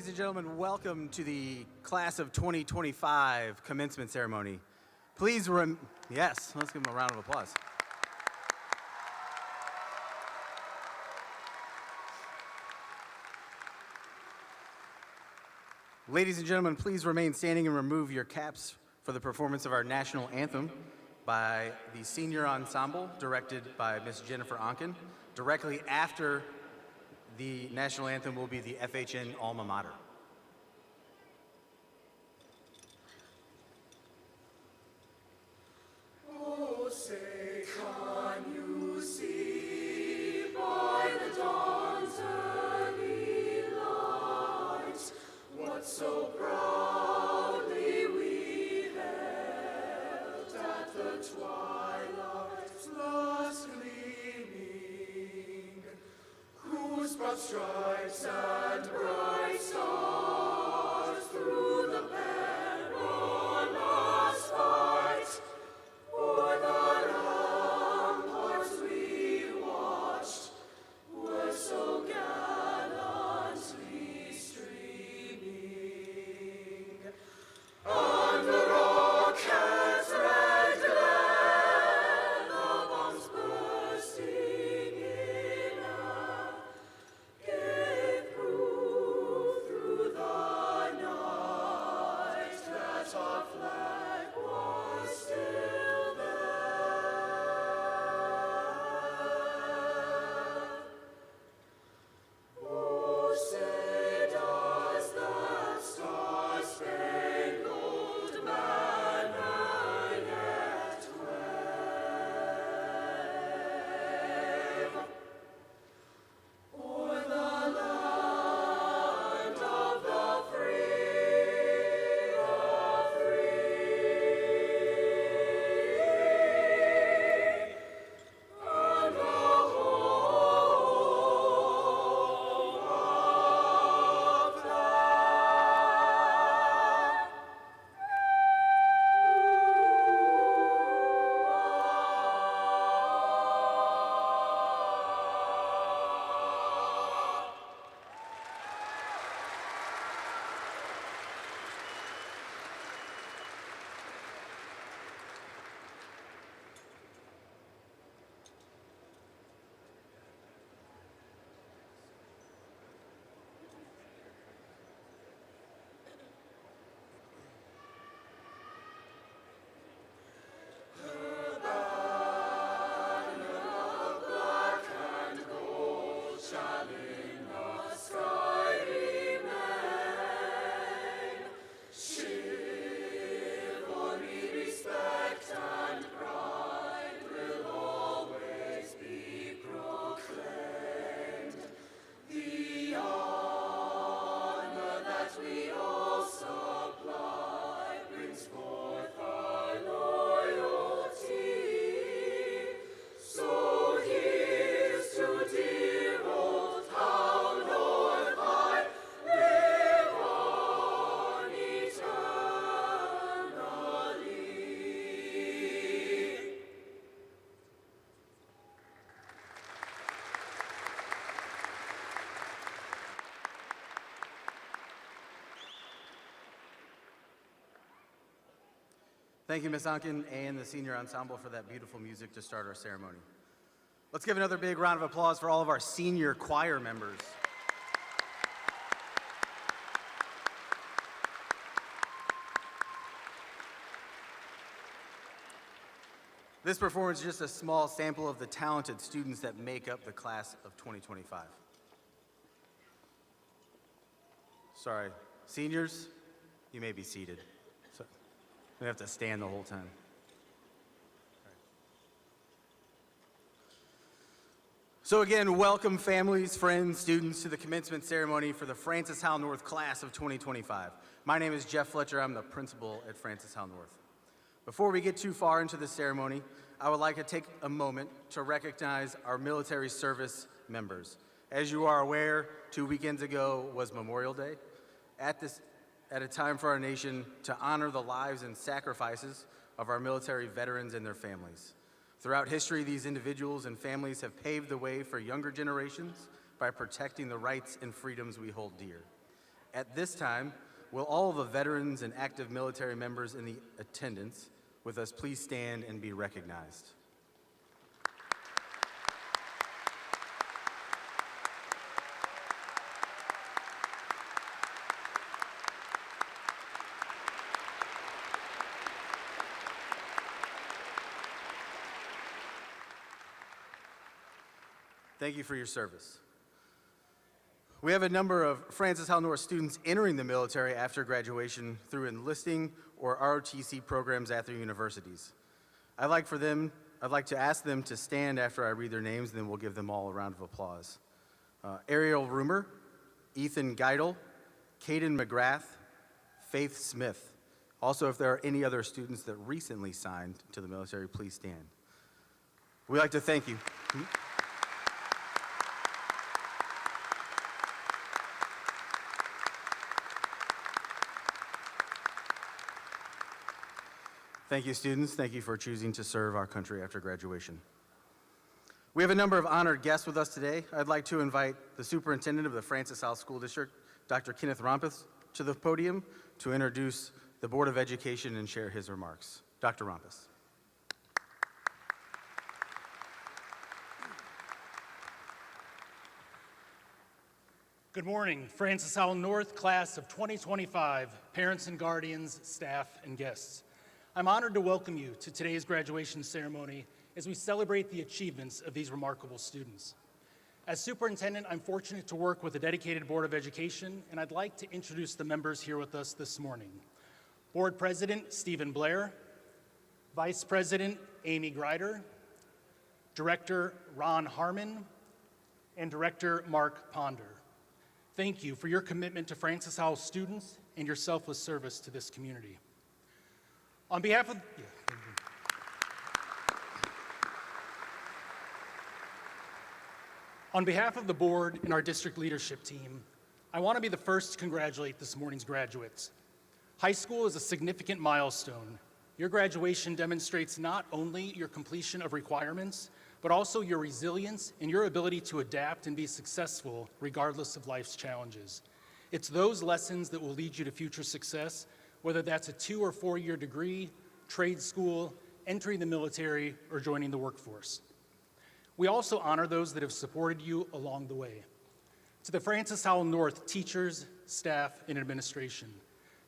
Ladies and gentlemen, welcome to the Class of 2025 commencement ceremony. Please, yes, let's give them a round of applause. Ladies and gentlemen, please remain standing and remove your caps for the performance of our national anthem by the senior ensemble, directed by Ms. Jennifer Onken. Directly after the national anthem will be the FHN alma mater. Oh, say, can you see by the dawn's early light what so proudly we held at the twilight's last gleaming, whose broad stripes and bright stars through the perilous fight o'er the ramparts we watched were so gallantly streaming, and the rocket's red glare, the bombs bursting in air, gave proof through the night that our flag was still there. Oh, say does that star-spangled banner yet wave o'er the land of the free, and the home of black and gold shall in the sky remain. Chivalry, respect, and pride will always be proclaimed. The honor that we all supply brings forth our loyalty. So here's to dear old Howell, North High, live on eternally. Thank you, Ms. Onken and the senior ensemble for that beautiful music to start our ceremony. Let's give another big round of applause for all of our senior choir members. This performance is just a small sample of the talented students that make up the class of 2025. Sorry, seniors, you may be seated. So, we have to stand the whole time. So again, welcome families, friends, students to the commencement ceremony for the Francis Howell North class of 2025. My name is Jeff Fletcher. I'm the principal at Francis Howell North. Before we get too far into the ceremony, I would like to take a moment to recognize our military service members. As you are aware, 2 weekends ago was Memorial Day. At a time for our nation to honor the lives and sacrifices of our military veterans and their families. Throughout history, these individuals and families have paved the way for younger generations by protecting the rights and freedoms we hold dear. At this time, will all of the veterans and active military members in the attendance with us please stand and be recognized? Thank you for your service. We have a number of Francis Howell North students entering the military after graduation through enlisting or ROTC programs at their universities. I'd like to ask them to stand after I read their names, and then we'll give them all a round of applause. Ariel Rumer, Ethan Geidel, Caden McGrath, Faith Smith. Also, if there are any other students that recently signed to the military, please stand. We'd like to thank you. Thank you, students. Thank you for choosing to serve our country after graduation. We have a number of honored guests with us today. I'd like to invite the superintendent of the Francis Howell School District, Dr. Kenneth Rompus, to the podium to introduce the Board of Education and share his remarks. Dr. Rompus. Good morning, Francis Howell North class of 2025, parents and guardians, staff, and guests. I'm honored to welcome you to today's graduation ceremony as we celebrate the achievements of these remarkable students. As superintendent, I'm fortunate to work with a dedicated Board of Education, and I'd like to introduce the members here with us this morning. Board President Stephen Blair, Vice President Amy Greider, Director Ron Harmon, and Director Mark Ponder. Thank you for your commitment to Francis Howell students and your selfless service to this community. On behalf of the board and our district leadership team, I want to be the first to congratulate this morning's graduates. High school is a significant milestone. Your graduation demonstrates not only your completion of requirements, but also your resilience and your ability to adapt and be successful regardless of life's challenges. It's those lessons that will lead you to future success, whether that's a 2 or 4 year degree, trade school, entering the military, or joining the workforce. We also honor those that have supported you along the way. To the Francis Howell North teachers, staff, and administration,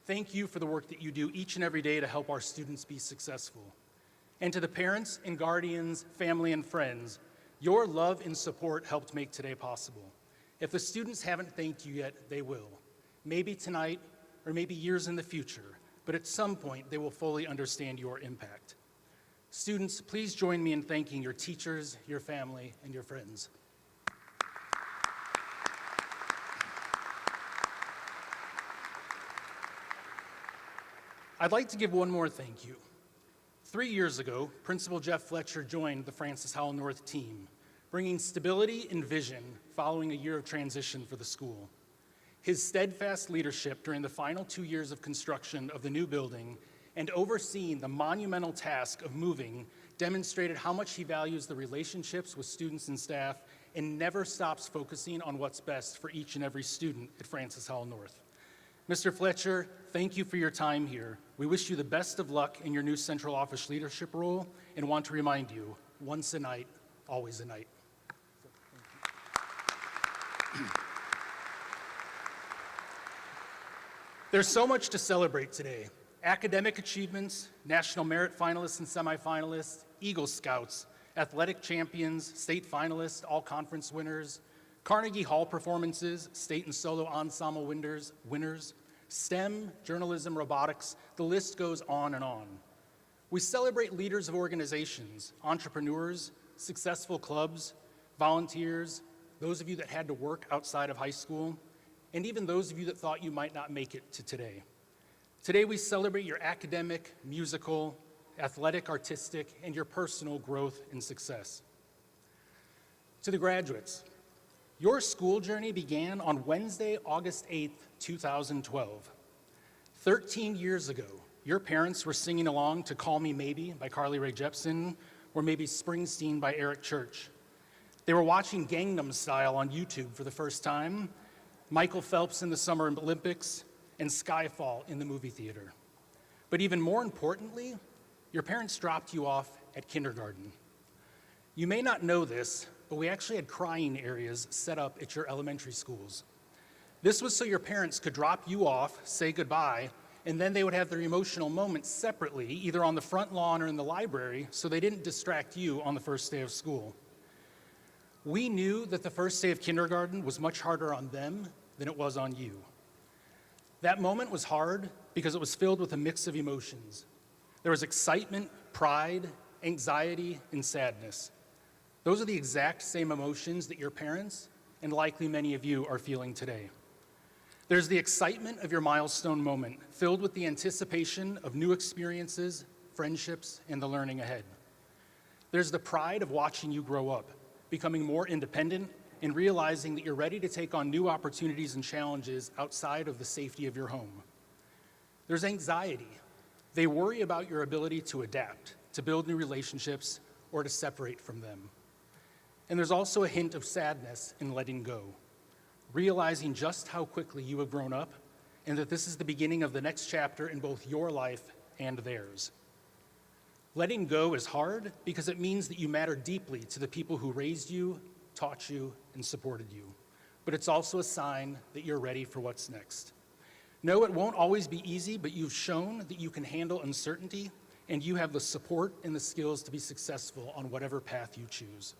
thank you for the work that you do each and every day to help our students be successful. And to the parents and guardians, family, and friends, your love and support helped make today possible. If the students haven't thanked you yet, they will. Maybe tonight, or maybe years in the future, but at some point they will fully understand your impact. Students, please join me in thanking your teachers, your family, and your friends. I'd like to give one more thank you. 3 years ago, Principal Jeff Fletcher joined the Francis Howell North team, bringing stability and vision following a year of transition for the school. His steadfast leadership during the final 2 years of construction of the new building and overseeing the monumental task of moving demonstrated how much he values the relationships with students and staff and never stops focusing on what's best for each and every student at Francis Howell North. Mr. Fletcher, thank you for your time here. We wish you the best of luck in your new central office leadership role and want to remind you, once a night, always a night. There's so much to celebrate today. Academic achievements, national merit finalists and semifinalists, Eagle Scouts, athletic champions, state finalists, all conference winners, Carnegie Hall performances, state and solo ensemble winners, STEM, journalism, robotics, the list goes on and on. We celebrate leaders of organizations, entrepreneurs, successful clubs, volunteers, those of you that had to work outside of high school, and even those of you that thought you might not make it to today. Today we celebrate your academic, musical, athletic, artistic, and your personal growth and success. To the graduates, your school journey began on Wednesday, August 8th, 2012. 13 years ago, your parents were singing along to Call Me Maybe by Carly Rae Jepsen or maybe Springsteen by Eric Church. They were watching Gangnam Style on YouTube for the first time, Michael Phelps in the Summer Olympics, and Skyfall in the movie theater. But even more importantly, your parents dropped you off at kindergarten. You may not know this, but we actually had crying areas set up at your elementary schools. This was so your parents could drop you off, say goodbye, and then they would have their emotional moments separately, either on the front lawn or in the library, so they didn't distract you on the first day of school. We knew that the first day of kindergarten was much harder on them than it was on you. That moment was hard because it was filled with a mix of emotions. There was excitement, pride, anxiety, and sadness. Those are the exact same emotions that your parents, and likely many of you, are feeling today. There's the excitement of your milestone moment, filled with the anticipation of new experiences, friendships, and the learning ahead. There's the pride of watching you grow up, becoming more independent, and realizing that you're ready to take on new opportunities and challenges outside of the safety of your home. There's anxiety. They worry about your ability to adapt, to build new relationships, or to separate from them. And there's also a hint of sadness in letting go, realizing just how quickly you have grown up and that this is the beginning of the next chapter in both your life and theirs. Letting go is hard because it means that you matter deeply to the people who raised you, taught you, and supported you. But it's also a sign that you're ready for what's next. No, it won't always be easy, but you've shown that you can handle uncertainty and you have the support and the skills to be successful on whatever path you choose.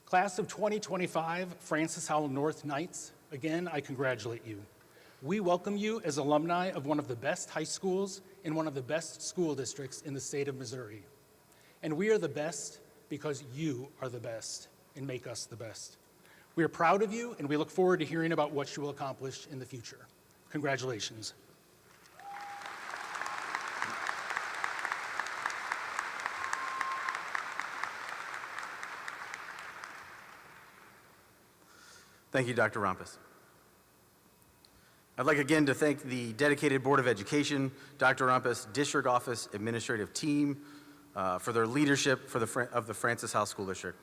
Class of 2025, Francis Howell North Knights, again, I congratulate you. We welcome you as alumni of one of the best high schools in one of the best school districts in the state of Missouri. And we are the best because you are the best and make us the best. We are proud of you and we look forward to hearing about what you will accomplish in the future. Congratulations. Thank you, Dr. Rumpus. I'd like again to thank the dedicated Board of Education, Dr. Rumpus, District Office Administrative Team for their leadership of the Francis Howell School District.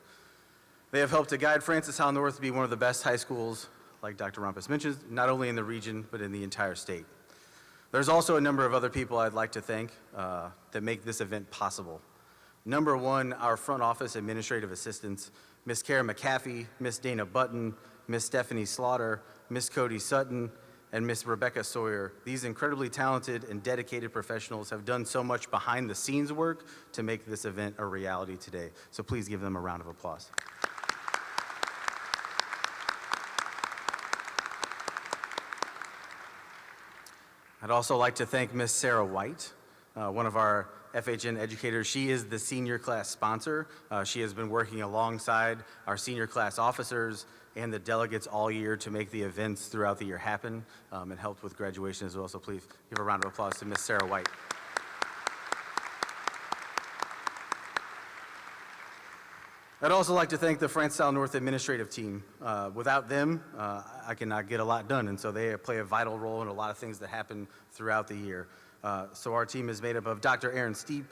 They have helped to guide Francis Howell North to be one of the best high schools, like Dr. Rumpus mentioned, not only in the region, but in the entire state. There's also a number of other people I'd like to thank that make this event possible. Number one, our front office administrative assistants, Ms. Kara McAfee, Ms. Dana Button, Ms. Stephanie Slaughter, Ms. Cody Sutton, and Ms. Rebecca Sawyer. These incredibly talented and dedicated professionals have done so much behind the scenes work to make this event a reality today. So please give them a round of applause. I'd also like to thank Ms. Sarah White, one of our FHN educators. She is the senior class sponsor. She has been working alongside our senior class officers and the delegates all year to make the events throughout the year happen and helped with graduation as well. So please give a round of applause to Ms. Sarah White. I'd also like to thank the Francis Howell North administrative team. Without them, I cannot get a lot done, and so they play a vital role in a lot of things that happen throughout the year. So our team is made up of Dr. Aaron Steep,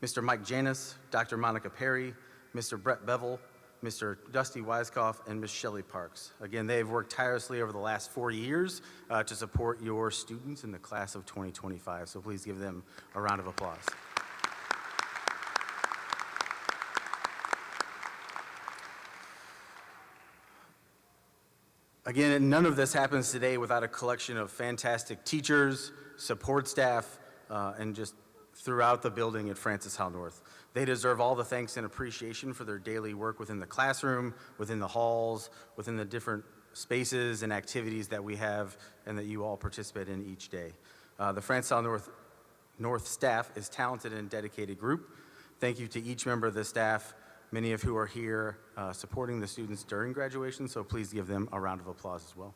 Mr. Mike Janis, Dr. Monica Perry, Mr. Brett Bevel, Mr. Dusty Weiskopf, and Ms. Shelley Parks. Again, they've worked tirelessly over the last 4 years to support your students in the class of 2025, so please give them a round of applause. Again, none of this happens today without a collection of fantastic teachers, support staff, and just throughout the building at Francis Howell North. They deserve all the thanks and appreciation for their daily work within the classroom, within the halls, within the different spaces and activities that we have and that you all participate in each day. The Francis Howell North staff is a talented and dedicated group. Thank you to each member of the staff, many of who are here supporting the students during graduation, so please give them a round of applause as well.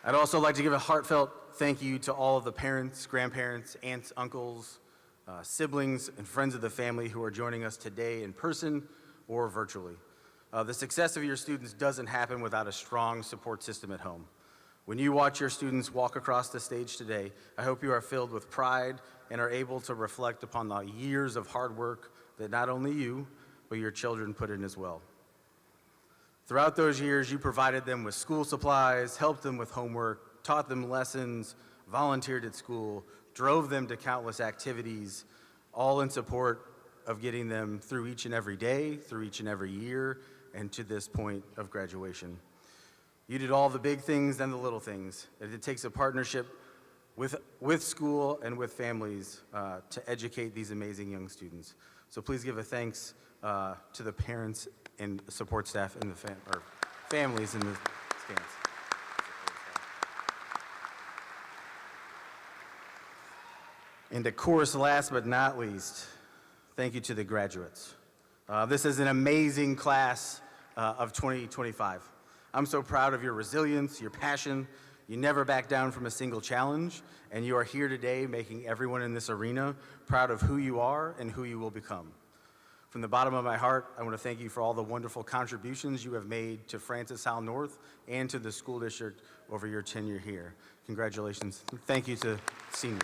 I'd also like to give a heartfelt thank you to all of the parents, grandparents, aunts, uncles, siblings, and friends of the family who are joining us today in person or virtually. The success of your students doesn't happen without a strong support system at home. When you watch your students walk across the stage today, I hope you are filled with pride and are able to reflect upon the years of hard work that not only you, but your children put in as well. Throughout those years, you provided them with school supplies, helped them with homework, taught them lessons, volunteered at school, drove them to countless activities, all in support of getting them through each and every day, through each and every year, and to this point of graduation. You did all the big things and the little things. It takes a partnership with school and with families to educate these amazing young students. So please give a thanks to the parents and support staff and the families in the stands. And of course, last but not least, thank you to the graduates. This is an amazing class of 2025. I'm so proud of your resilience, your passion. You never back down from a single challenge, and you are here today making everyone in this arena proud of who you are and who you will become. From the bottom of my heart, I want to thank you for all the wonderful contributions you have made to Francis Howell North and to the school district over your tenure here. Congratulations. Thank you to seniors.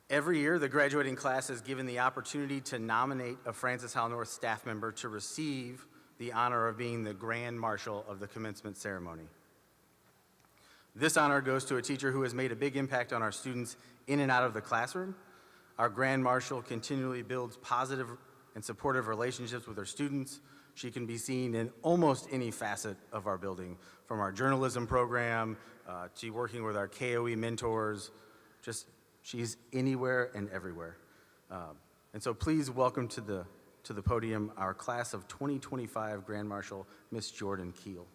Every year, the graduating class is given the opportunity to nominate a Francis Howell North staff member to receive the honor of being the Grand Marshal of the commencement ceremony. This honor goes to a teacher who has made a big impact on our students in and out of the classroom. Our Grand Marshal continually builds positive and supportive relationships with her students. She can be seen in almost any facet of our building, from our journalism program to working with our KOE mentors. She's anywhere and everywhere. And so please welcome to the podium our class of 2025 Grand Marshal, Miss Jordan Keel.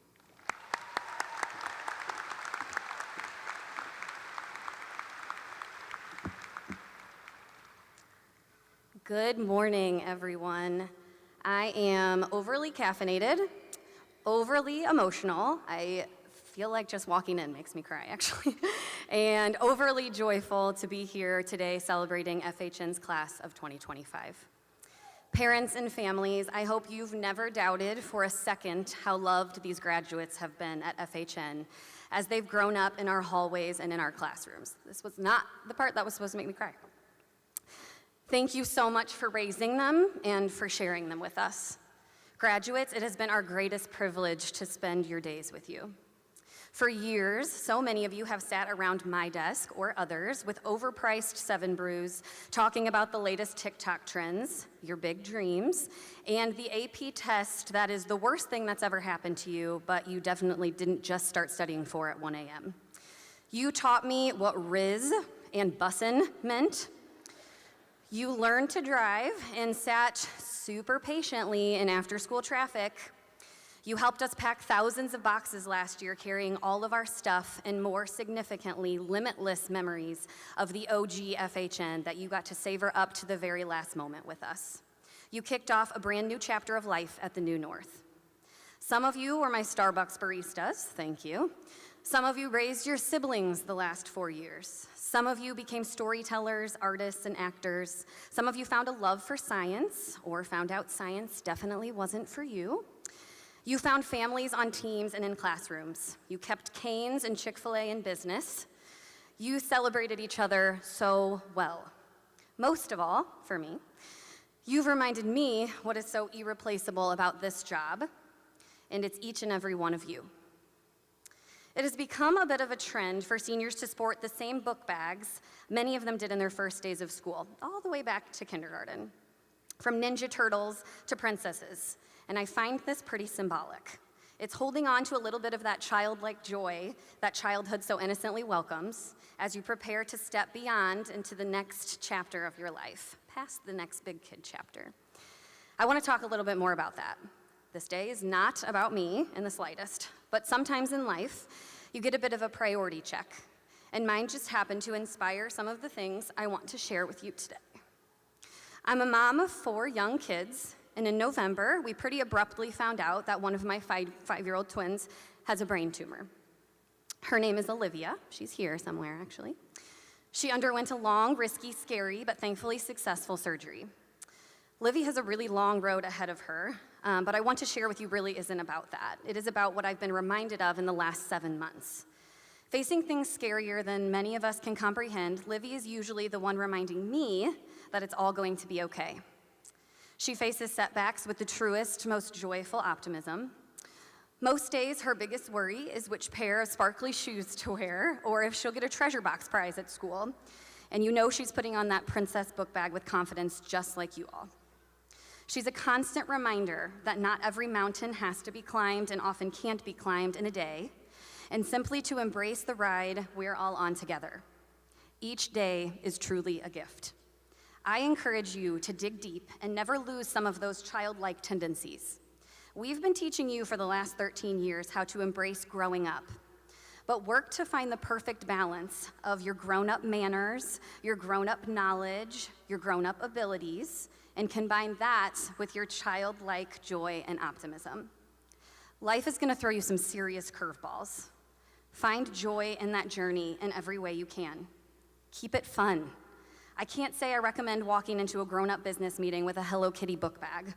Good morning, everyone. I am overly caffeinated, overly emotional. I feel like just walking in makes me cry, actually. And overly joyful to be here today celebrating FHN's class of 2025. Parents and families, I hope you've never doubted for a second how loved these graduates have been at FHN as they've grown up in our hallways and in our classrooms. This was not the part that was supposed to make me cry. Thank you so much for raising them and for sharing them with us. Graduates, it has been our greatest privilege to spend your days with you. For years, so many of you have sat around my desk or others with overpriced 7 Brews, talking about the latest TikTok trends, your big dreams, and the AP test that is the worst thing that's ever happened to you, but you definitely didn't just start studying for at 1 a.m. You taught me what Riz and bussin' meant. You learned to drive and sat super patiently in after-school traffic. You helped us pack thousands of boxes last year, carrying all of our stuff and, more significantly, limitless memories of the OG FHN that you got to savor up to the very last moment with us. You kicked off a brand new chapter of life at the New North. Some of you were my Starbucks baristas, thank you. Some of you raised your siblings the last 4 years. Some of you became storytellers, artists, and actors. Some of you found a love for science, or found out science definitely wasn't for you. You found families on teams and in classrooms. You kept Cane's and Chick-fil-A in business. You celebrated each other so well. Most of all, for me, you've reminded me what is so irreplaceable about this job, and it's each and every one of you. It has become a bit of a trend for seniors to sport the same book bags many of them did in their first days of school, all the way back to kindergarten, from Ninja Turtles to princesses, and I find this pretty symbolic. It's holding on to a little bit of that childlike joy that childhood so innocently welcomes as you prepare to step beyond into the next chapter of your life, past the next big kid chapter. I want to talk a little bit more about that. This day is not about me in the slightest, but sometimes in life, you get a bit of a priority check, and mine just happened to inspire some of the things I want to share with you today. I'm a mom of 4 young kids, and in November, we pretty abruptly found out that one of my five-year-old twins has a brain tumor. Her name is Olivia. She's here somewhere, actually. She underwent a long, risky, scary, but thankfully successful surgery. Livy has a really long road ahead of her, but I want to share with you really isn't about that. It is about what I've been reminded of in the last 7 months. Facing things scarier than many of us can comprehend, Livy is usually the one reminding me that it's all going to be okay. She faces setbacks with the truest, most joyful optimism. Most days, her biggest worry is which pair of sparkly shoes to wear, or if she'll get a treasure box prize at school. And you know she's putting on that princess book bag with confidence, just like you all. She's a constant reminder that not every mountain has to be climbed and often can't be climbed in a day, and simply to embrace the ride we're all on together. Each day is truly a gift. I encourage you to dig deep and never lose some of those childlike tendencies. We've been teaching you for the last 13 years how to embrace growing up, but work to find the perfect balance of your grown-up manners, your grown-up knowledge, your grown-up abilities, and combine that with your childlike joy and optimism. Life is gonna throw you some serious curveballs. Find joy in that journey in every way you can. Keep it fun. I can't say I recommend walking into a grown-up business meeting with a Hello Kitty book bag,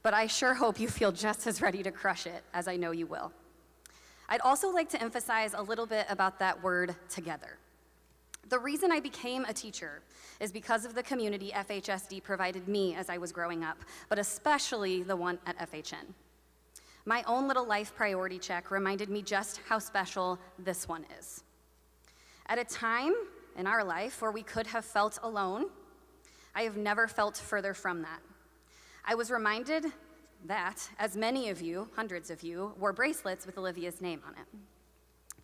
but I sure hope you feel just as ready to crush it as I know you will. I'd also like to emphasize a little bit about that word together. The reason I became a teacher is because of the community FHSD provided me as I was growing up, but especially the one at FHN. My own little life priority check reminded me just how special this one is. At a time in our life where we could have felt alone, I have never felt further from that. I was reminded that, as many of you, hundreds of you, wore bracelets with Olivia's name on it.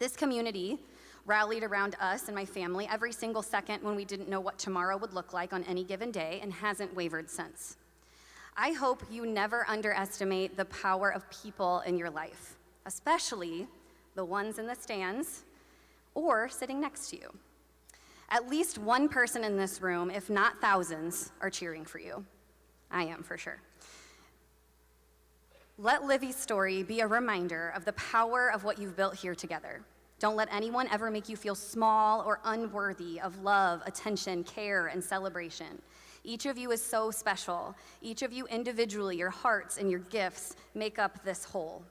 This community rallied around us and my family every single second when we didn't know what tomorrow would look like on any given day and hasn't wavered since. I hope you never underestimate the power of people in your life, especially the ones in the stands or sitting next to you. At least one person in this room, if not thousands, are cheering for you. I am, for sure. Let Livy's story be a reminder of the power of what you've built here together. Don't let anyone ever make you feel small or unworthy of love, attention, care, and celebration. Each of you is so special. Each of you individually, your hearts and your gifts make up this whole.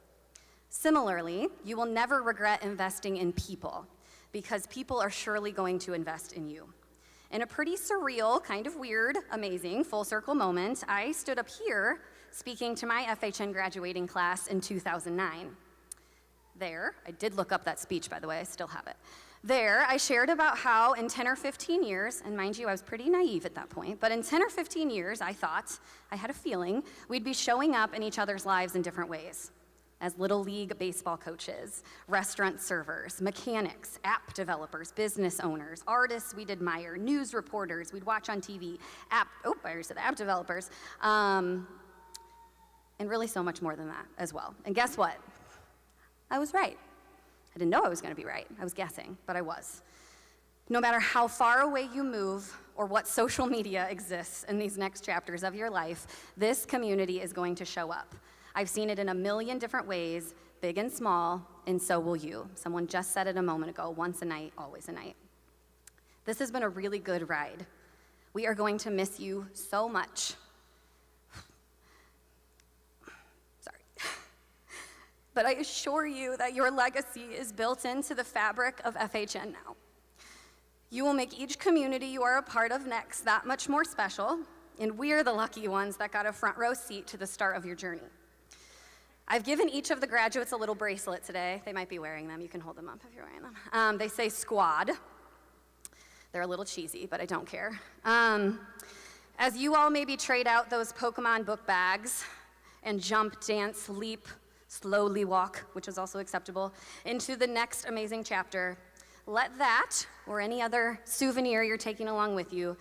Similarly, you will never regret investing in people, because people are surely going to invest in you. In a pretty surreal, kind of weird, amazing, full circle moment, I stood up here speaking to my FHN graduating class in 2009. There, I did look up that speech, by the way, I still have it. There, I shared about how in 10 or 15 years, and mind you, I was pretty naive at that point, but in 10 or 15 years, I thought, I had a feeling, we'd be showing up in each other's lives in different ways. As Little League baseball coaches, restaurant servers, mechanics, app developers, business owners, artists we'd admire, news reporters we'd watch on TV, app developers, and really so much more than that as well. And guess what? I was right. I didn't know I was gonna be right. I was guessing, but I was. No matter how far away you move or what social media exists in these next chapters of your life, this community is going to show up. I've seen it in a million different ways, big and small, and so will you. Someone just said it a moment ago, once a night, always a night. This has been a really good ride. We are going to miss you so much. Sorry. But I assure you that your legacy is built into the fabric of FHN now. You will make each community you are a part of next that much more special, and we're the lucky ones that got a front row seat to the start of your journey. I've given each of the graduates a little bracelet today. They might be wearing them. You can hold them up if you're wearing them. They say squad. They're a little cheesy, but I don't care. As you all maybe trade out those Pokemon book bags and jump, dance, leap, slowly walk, which is also acceptable, into the next amazing chapter, let that, or any other souvenir you're taking along with you,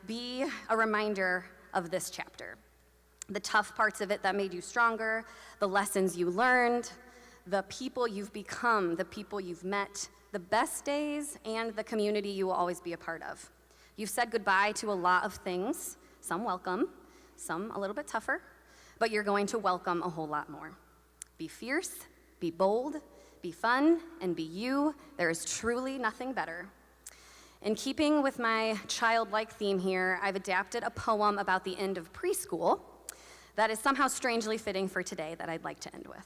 be a reminder of this chapter. The tough parts of it that made you stronger, the lessons you learned, the people you've become, the people you've met, the best days, and the community you will always be a part of. You've said goodbye to a lot of things, some welcome, some a little bit tougher, but you're going to welcome a whole lot more. Be fierce, be bold, be fun, and be you. There is truly nothing better. In keeping with my childlike theme here, I've adapted a poem about the end of preschool that is somehow strangely fitting for today that I'd like to end with.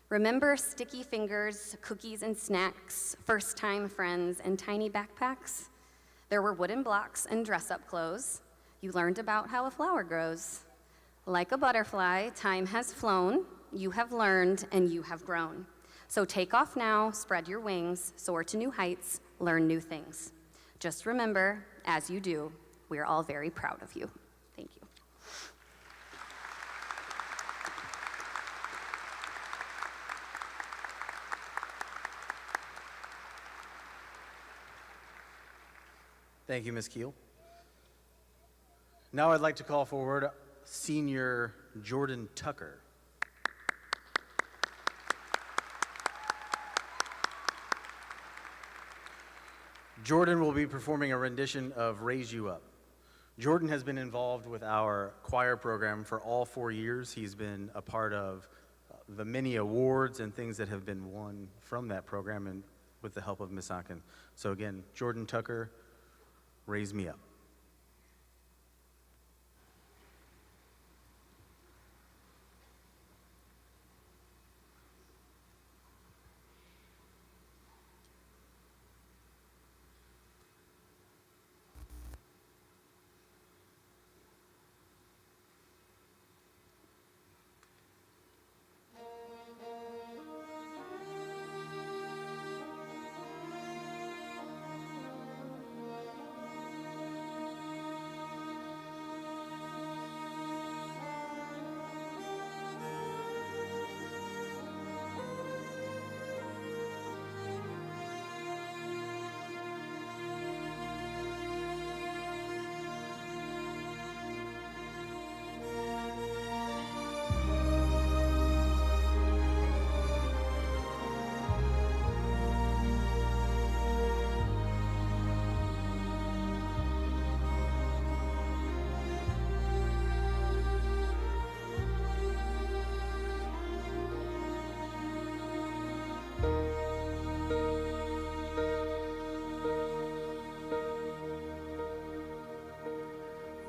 Remember sticky fingers, cookies and snacks, first-time friends, and tiny backpacks? There were wooden blocks and dress-up clothes. You learned about how a flower grows. Like a butterfly, time has flown. You have learned and you have grown. So take off now, spread your wings, soar to new heights, learn new things. Just remember, as you do, we are all very proud of you. Thank you. Thank you, Ms. Keel. Now I'd like to call forward Senior Jordan Tucker. Jordan will be performing a rendition of Raise You Up. Jordan has been involved with our choir program for all 4 years. He's been a part of the many awards and things that have been won from that program and with the help of Ms. Onken. So again, Jordan Tucker, Raise Me Up.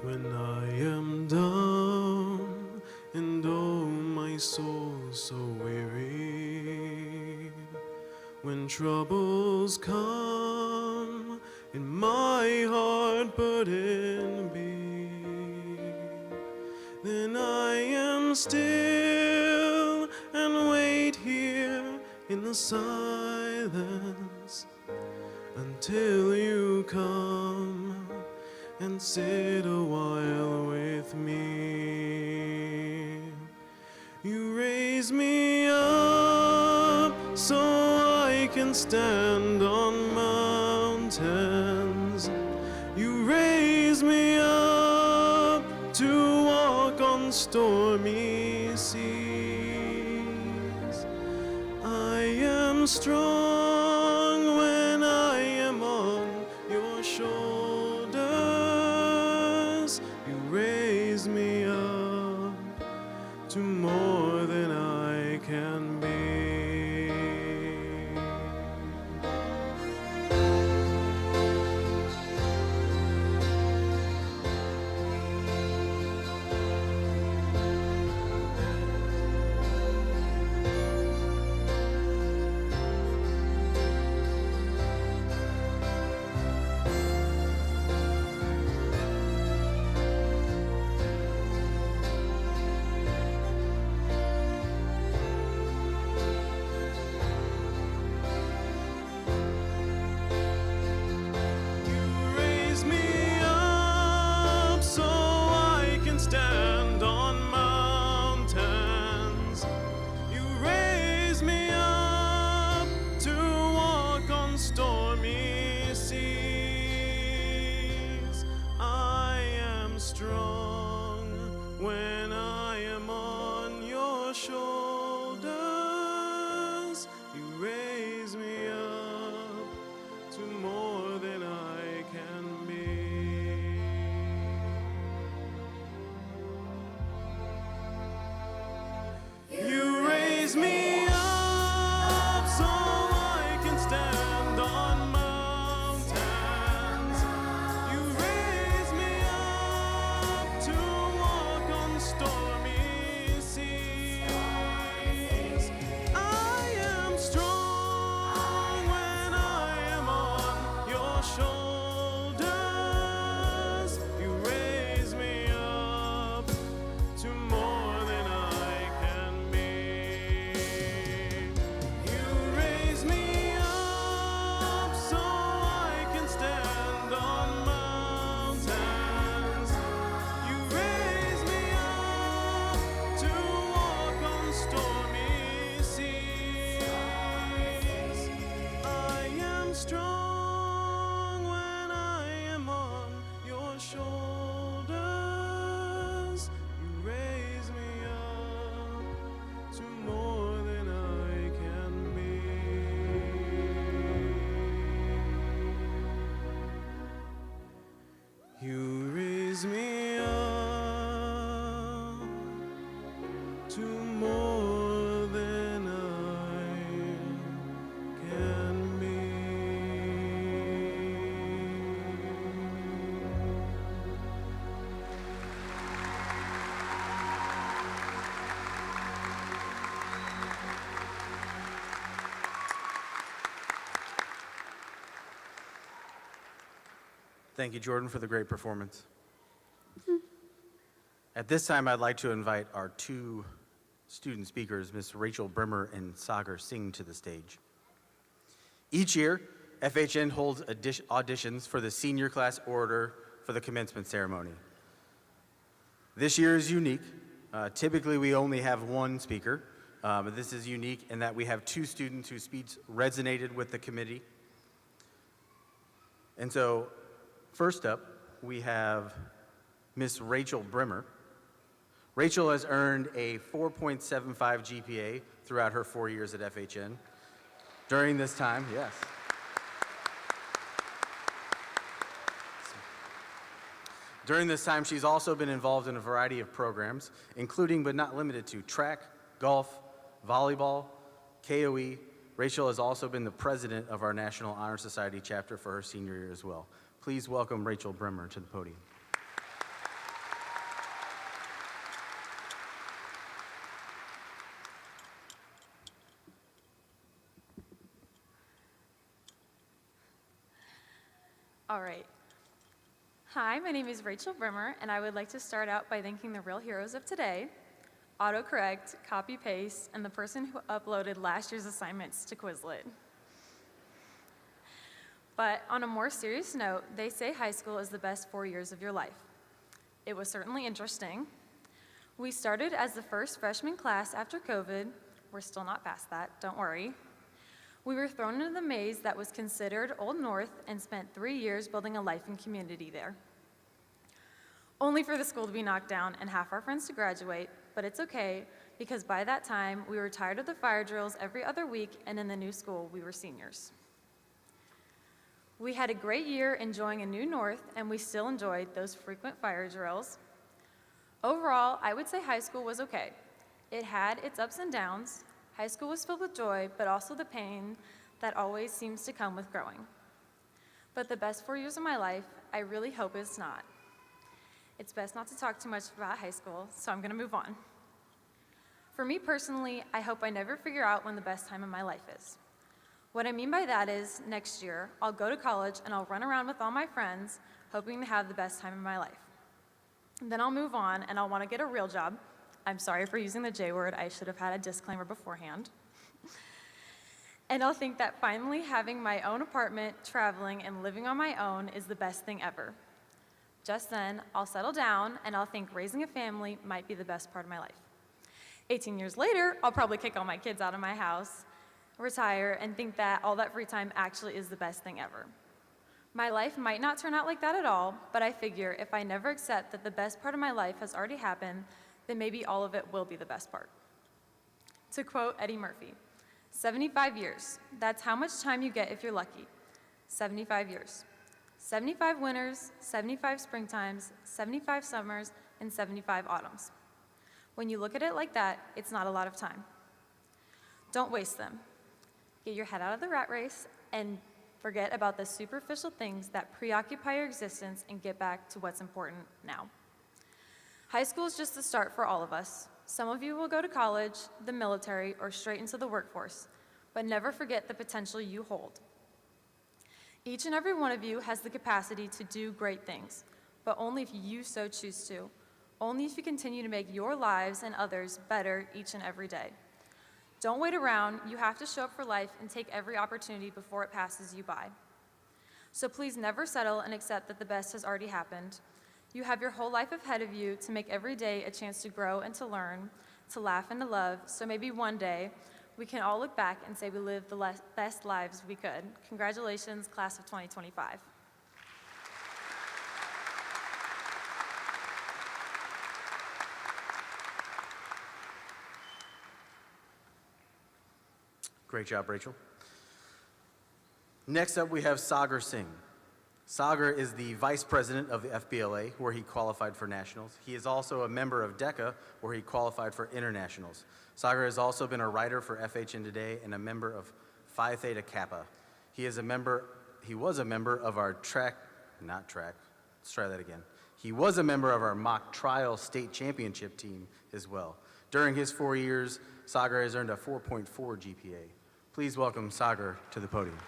When I am down and oh my soul so weary, when troubles come and my heart burden be, then I am still and wait here in the silence until you come and sit a while with me. You raise me up so I can stand on mountains. You raise me up to walk on stormy seas. I am strong when I am on your shoulders. You raise me up to more than I can be. to more than I can be. Thank you, Jordan, for the great performance. At this time, I'd like to invite our two student speakers, Ms. Rachel Brimmer and Sagar Singh, to the stage. Each year, FHN holds auditions for the senior class orator for the commencement ceremony. This year is unique. Typically, we only have one speaker, but this is unique in that we have two students whose speech resonated with the committee. And so, first up, we have Ms. Rachel Brimmer. Rachel has earned a 4.75 GPA throughout her 4 years at FHN. During this time, yes. During this time, she's also been involved in a variety of programs, including but not limited to track, golf, volleyball, KOE. Rachel has also been the president of our National Honor Society chapter for her senior year as well. Please welcome Rachel Brimmer to the podium. All right. Hi, my name is Rachel Brimmer, and I would like to start out by thanking the real heroes of today, autocorrect, copy-paste, and the person who uploaded last year's assignments to Quizlet. But on a more serious note, they say high school is the best 4 years of your life. It was certainly interesting. We started as the first freshman class after COVID. We're still not past that, don't worry. We were thrown into the maze that was considered Old North and spent 3 years building a life and community there. Only for the school to be knocked down and half our friends to graduate, but it's okay because by that time we were tired of the fire drills every other week, and in the new school we were seniors. We had a great year enjoying a new North, and we still enjoyed those frequent fire drills. Overall, I would say high school was okay. It had its ups and downs. High school was filled with joy, but also the pain that always seems to come with growing. But the best 4 years of my life, I really hope it's not. It's best not to talk too much about high school, so I'm gonna move on. For me personally, I hope I never figure out when the best time of my life is. What I mean by that is, next year, I'll go to college and I'll run around with all my friends, hoping to have the best time of my life. And then I'll move on and I'll wanna get a real job. I'm sorry for using the J word, I should have had a disclaimer beforehand. And I'll think that finally having my own apartment, traveling, and living on my own is the best thing ever. Just then, I'll settle down and I'll think raising a family might be the best part of my life. 18 years later, I'll probably kick all my kids out of my house, retire, and think that all that free time actually is the best thing ever. My life might not turn out like that at all, but I figure if I never accept that the best part of my life has already happened, then maybe all of it will be the best part. To quote Eddie Murphy, 75 years, that's how much time you get if you're lucky. 75 years. 75 winters, 75 springtimes, 75 summers, and 75 autumns. When you look at it like that, it's not a lot of time. Don't waste them. Get your head out of the rat race and forget about the superficial things that preoccupy your existence and get back to what's important now. High school is just the start for all of us. Some of you will go to college, the military, or straight into the workforce, but never forget the potential you hold. Each and every one of you has the capacity to do great things, but only if you so choose to. Only if you continue to make your lives and others better each and every day. Don't wait around, you have to show up for life and take every opportunity before it passes you by. So please never settle and accept that the best has already happened. You have your whole life ahead of you to make every day a chance to grow and to learn, to laugh and to love, so maybe one day we can all look back and say we lived the best lives we could. Congratulations, class of 2025. Great job, Rachel. Next up, we have Sagar Singh. Sagar is the vice president of the FBLA, where he qualified for nationals. He is also a member of DECA, where he qualified for internationals. Sagar has also been a writer for FHN Today and a member of Phi Theta Kappa. He was a member of our He was a member of our mock trial state championship team as well. During his 4 years, Sagar has earned a 4.4 GPA. Please welcome Sagar to the podium.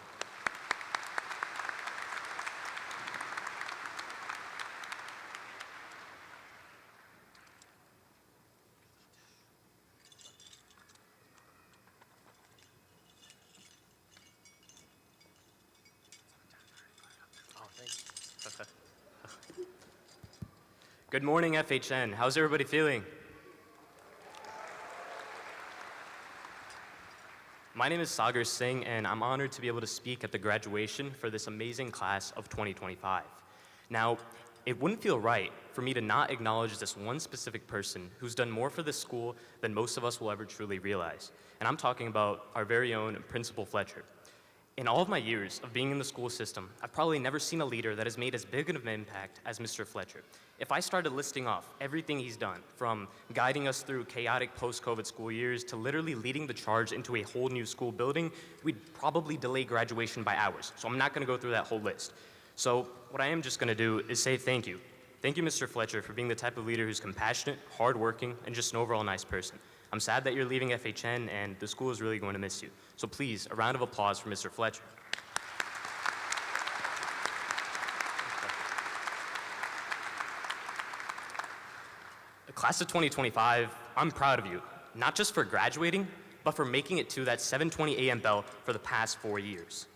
Good morning, FHN. How's everybody feeling? My name is Sagar Singh, and I'm honored to be able to speak at the graduation for this amazing class of 2025. Now, it wouldn't feel right for me to not acknowledge this one specific person who's done more for this school than most of us will ever truly realize. And I'm talking about our very own Principal Fletcher. In all of my years of being in the school system, I've probably never seen a leader that has made as big of an impact as Mr. Fletcher. If I started listing off everything he's done, from guiding us through chaotic post-COVID school years to literally leading the charge into a whole new school building, we'd probably delay graduation by hours. So I'm not gonna go through that whole list. So what I am just gonna do is say thank you. Thank you, Mr. Fletcher, for being the type of leader who's compassionate, hardworking, and just an overall nice person. I'm sad that you're leaving FHN, and the school is really going to miss you. So please, a round of applause for Mr. Fletcher. The class of 2025, I'm proud of you, not just for graduating, but for making it to that 7:20 a.m. bell for the past 4 years.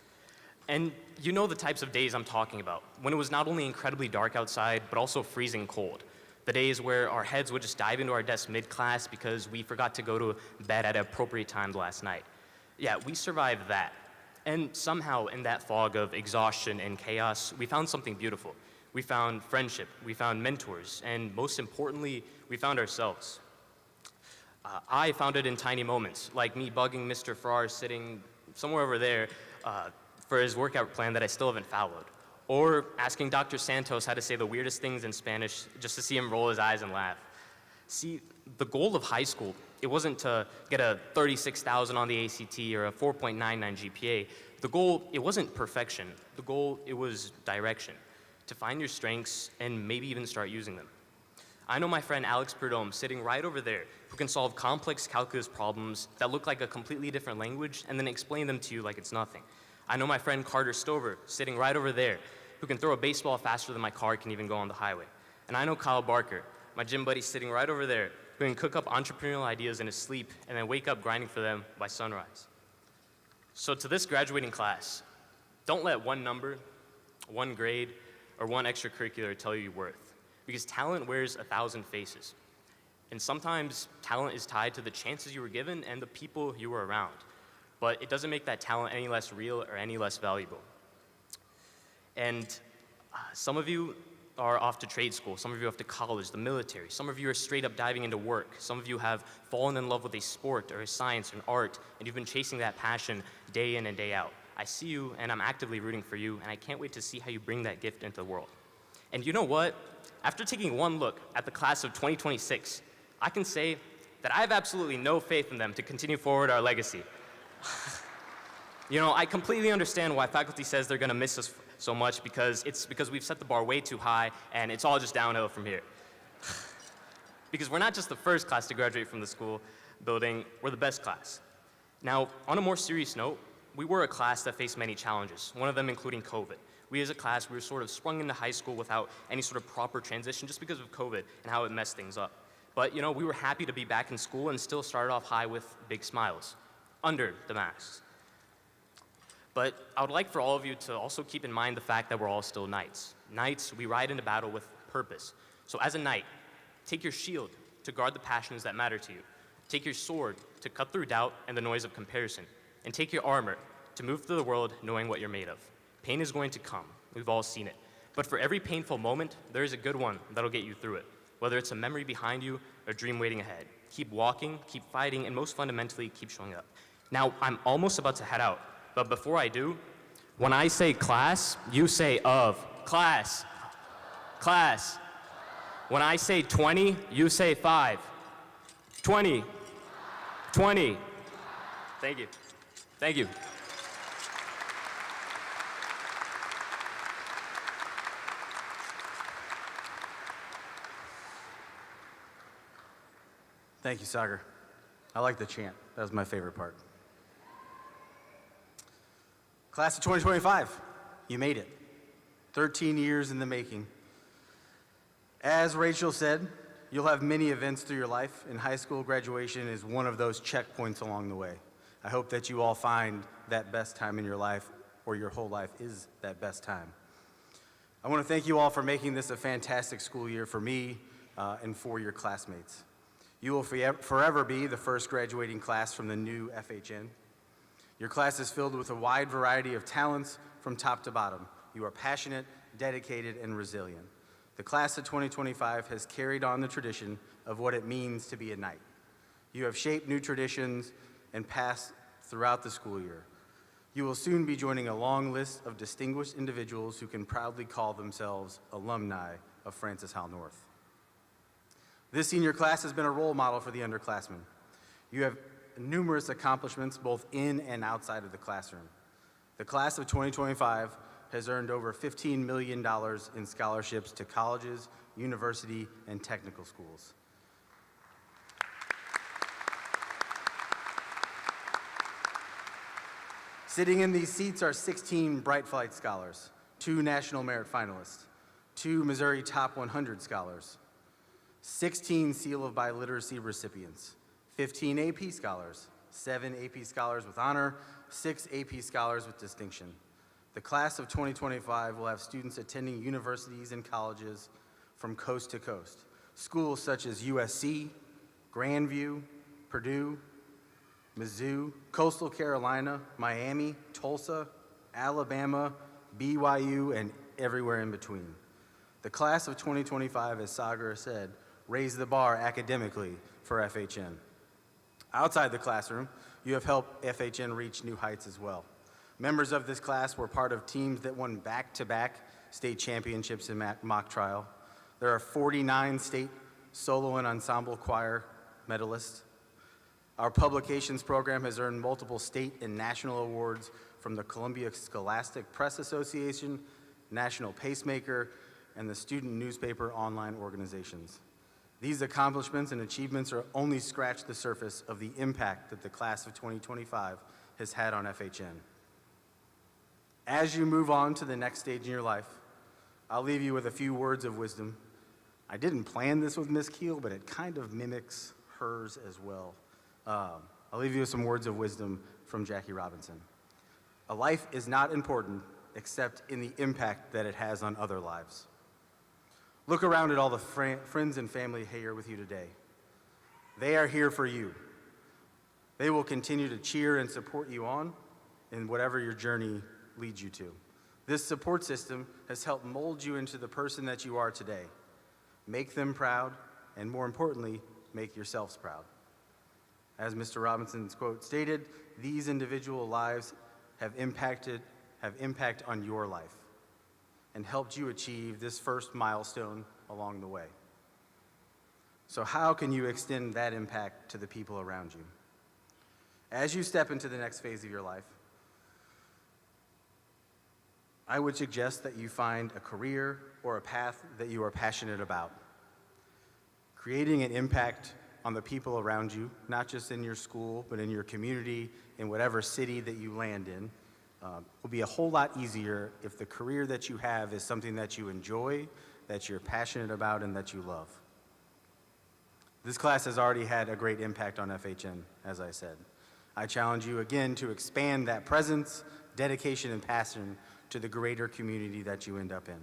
And you know the types of days I'm talking about, when it was not only incredibly dark outside, but also freezing cold. The days where our heads would just dive into our desks mid-class because we forgot to go to bed at an appropriate time last night. Yeah, we survived that. And somehow in that fog of exhaustion and chaos, we found something beautiful. We found friendship, we found mentors, and most importantly, we found ourselves. I found it in tiny moments, like me bugging Mr. Farrar sitting somewhere over there for his workout plan that I still haven't followed. Or asking Dr. Santos how to say the weirdest things in Spanish just to see him roll his eyes and laugh. See, the goal of high school, it wasn't to get a 36,000 on the ACT or a 4.99 GPA. The goal, it wasn't perfection. The goal, it was direction. To find your strengths and maybe even start using them. I know my friend Alex Prudhomme sitting right over there who can solve complex calculus problems that look like a completely different language and then explain them to you like it's nothing. I know my friend Carter Stover sitting right over there who can throw a baseball faster than my car can even go on the highway. And I know Kyle Barker, my gym buddy sitting right over there who can cook up entrepreneurial ideas in his sleep and then wake up grinding for them by sunrise. So to this graduating class, don't let one number, one grade, or one extracurricular tell you your worth. Because talent wears 1,000 faces. And sometimes talent is tied to the chances you were given and the people you were around. But it doesn't make that talent any less real or any less valuable. And some of you are off to trade school, some of you off to college, the military, some of you are straight up diving into work, some of you have fallen in love with a sport or a science or an art, and you've been chasing that passion day in and day out. I see you, and I'm actively rooting for you, and I can't wait to see how you bring that gift into the world. And you know what? After taking one look at the class of 2026, I can say that I have absolutely no faith in them to continue forward our legacy. You know, I completely understand why faculty says they're gonna miss us so much because we've set the bar way too high and it's all just downhill from here. Because we're not just the first class to graduate from the school building, we're the best class. Now, on a more serious note, we were a class that faced many challenges, one of them including COVID. We as a class, we were sort of sprung into high school without any sort of proper transition just because of COVID and how it messed things up. But you know, we were happy to be back in school and still started off high with big smiles, under the masks. But I would like for all of you to also keep in mind the fact that we're all still knights. Knights, we ride into battle with purpose. So as a knight, take your shield to guard the passions that matter to you. Take your sword to cut through doubt and the noise of comparison. And take your armor to move through the world knowing what you're made of. Pain is going to come. We've all seen it. But for every painful moment, there is a good one that'll get you through it. Whether it's a memory behind you or a dream waiting ahead. Keep walking, keep fighting, and most fundamentally, keep showing up. Now, I'm almost about to head out. But before I do, when I say class, you say of Class. Class. When I say 20, you say 5. 20. 20. Thank you. Thank you. Thank you, Sagar. I like the chant. That was my favorite part. Class of 2025, you made it. 13 years in the making. As Rachel said, you'll have many events through your life, and high school graduation is one of those checkpoints along the way. I hope that you all find that best time in your life, or your whole life is that best time. I want to thank you all for making this a fantastic school year for me and for your classmates. You will forever be the first graduating class from the new FHN. Your class is filled with a wide variety of talents from top to bottom. You are passionate, dedicated, and resilient. The class of 2025 has carried on the tradition of what it means to be a knight. You have shaped new traditions and paths throughout the school year. You will soon be joining a long list of distinguished individuals who can proudly call themselves alumni of Francis Howell North. This senior class has been a role model for the underclassmen. You have numerous accomplishments both in and outside of the classroom. The class of 2025 has earned over $15 million in scholarships to colleges, university, and technical schools. Sitting in these seats are 16 Bright Flight Scholars, 2 National Merit Finalists, 2 Missouri Top 100 Scholars, 16 Seal of Biliteracy recipients, 15 AP Scholars, 7 AP Scholars with honor, 6 AP Scholars with distinction. The class of 2025 will have students attending universities and colleges from coast to coast. Schools such as USC, Grandview, Purdue, Mizzou, Coastal Carolina, Miami, Tulsa, Alabama, BYU, and everywhere in between. The class of 2025, as Sagar said, raised the bar academically for FHN. Outside the classroom, you have helped FHN reach new heights as well. Members of this class were part of teams that won back-to-back state championships in mock trial. There are 49 state solo and ensemble choir medalists. Our publications program has earned multiple state and national awards from the Columbia Scholastic Press Association, National Pacemaker, and the Student Newspaper Online organizations. These accomplishments and achievements are only scratch the surface of the impact that the class of 2025 has had on FHN. As you move on to the next stage in your life, I'll leave you with a few words of wisdom. I didn't plan this with Miss Keel, but it kind of mimics hers as well. I'll leave you with some words of wisdom from Jackie Robinson. A life is not important except in the impact that it has on other lives. Look around at all the friends and family here with you today. They are here for you. They will continue to cheer and support you on in whatever your journey leads you to. This support system has helped mold you into the person that you are today. Make them proud, and more importantly, make yourselves proud. As Mr. Robinson's quote stated, these individual lives have impact on your life and helped you achieve this first milestone along the way. So how can you extend that impact to the people around you? As you step into the next phase of your life, I would suggest that you find a career or a path that you are passionate about. Creating an impact on the people around you, not just in your school, but in your community, in whatever city that you land in, will be a whole lot easier if the career that you have is something that you enjoy, that you're passionate about, and that you love. This class has already had a great impact on FHN, as I said. I challenge you again to expand that presence, dedication, and passion to the greater community that you end up in.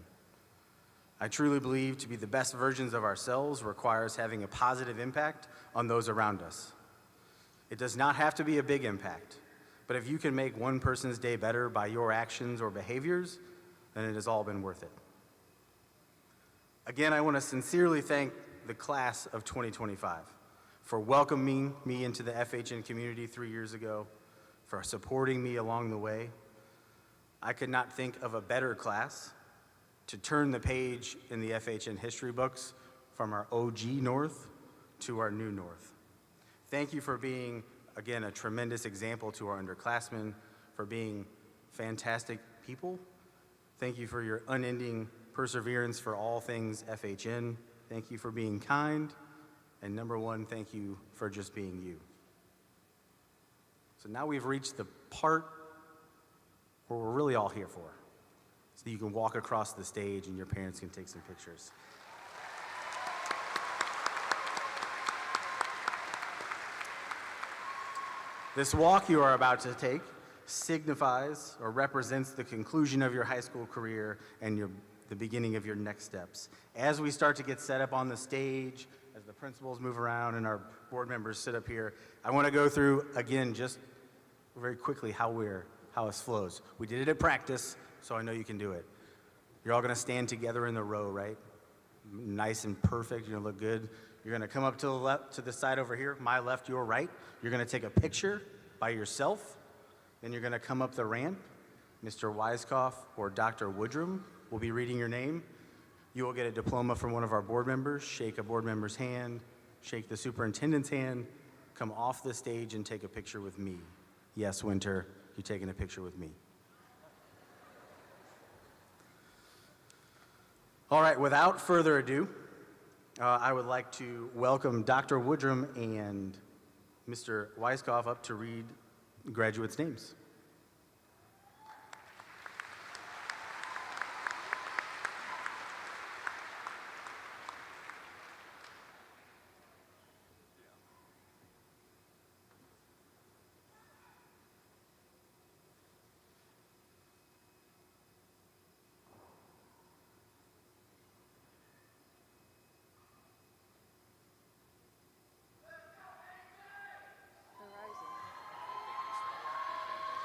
I truly believe to be the best versions of ourselves requires having a positive impact on those around us. It does not have to be a big impact, but if you can make one person's day better by your actions or behaviors, then it has all been worth it. Again, I want to sincerely thank the class of 2025 for welcoming me into the FHN community 3 years ago, for supporting me along the way. I could not think of a better class to turn the page in the FHN history books from our OG North to our new North. Thank you for being, again, a tremendous example to our underclassmen, for being fantastic people. Thank you for your unending perseverance for all things FHN. Thank you for being kind. And number one, thank you for just being you. So now we've reached the part where we're really all here for. So you can walk across the stage and your parents can take some pictures. This walk you are about to take signifies or represents the conclusion of your high school career and the beginning of your next steps. As we start to get set up on the stage, as the principals move around and our board members sit up here, I want to go through, again, just very quickly how this flows. We did it at practice, so I know you can do it. You're all going to stand together in the row, right? Nice and perfect. You're going to look good. You're going to come up to the left, to the side over here, my left, your right. You're going to take a picture by yourself. Then you're going to come up the ramp. Mr. Weiskopf or Dr. Woodrum will be reading your name. You will get a diploma from one of our board members. Shake a board member's hand. Shake the superintendent's hand. Come off the stage and take a picture with me. Yes, Winter, you're taking a picture with me. All right, without further ado, I would like to welcome Dr. Woodrum and Mr. Weiskopf up to read graduates' names.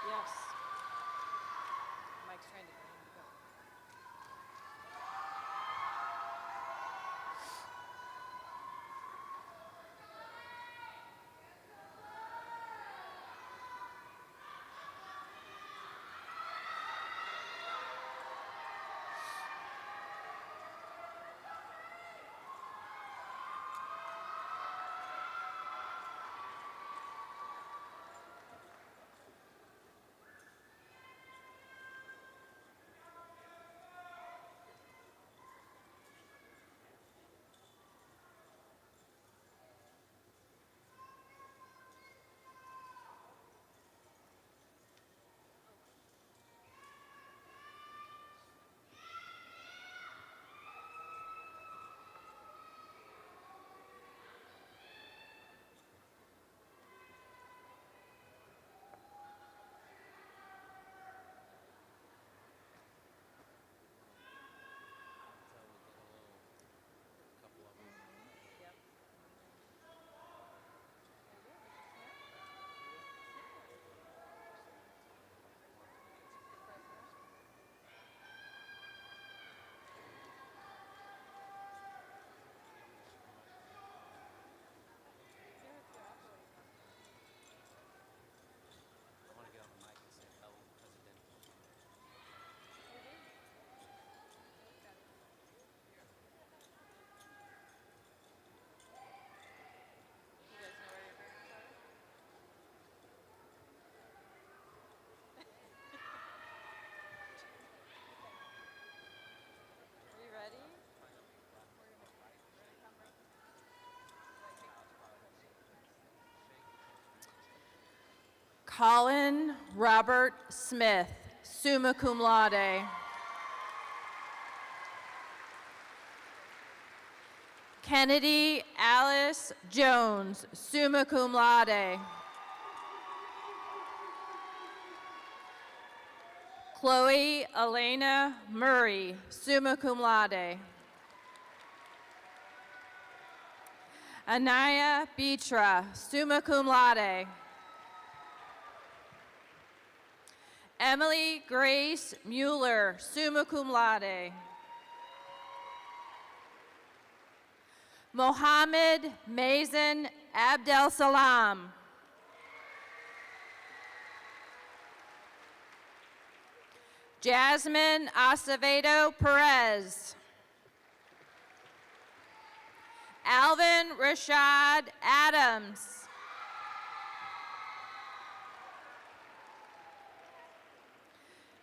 Yes. Mike's trying to go. Colin Robert Smith, summa cum laude. Kennedy Alice Jones, summa cum laude. Chloe Elena Murray, summa cum laude. Anaya Bitra, summa cum laude. Emily Grace Mueller, summa cum laude. Mohammed Mazen Abdel Salam. Jasmine Acevedo Perez. Alvin Rashad Adams.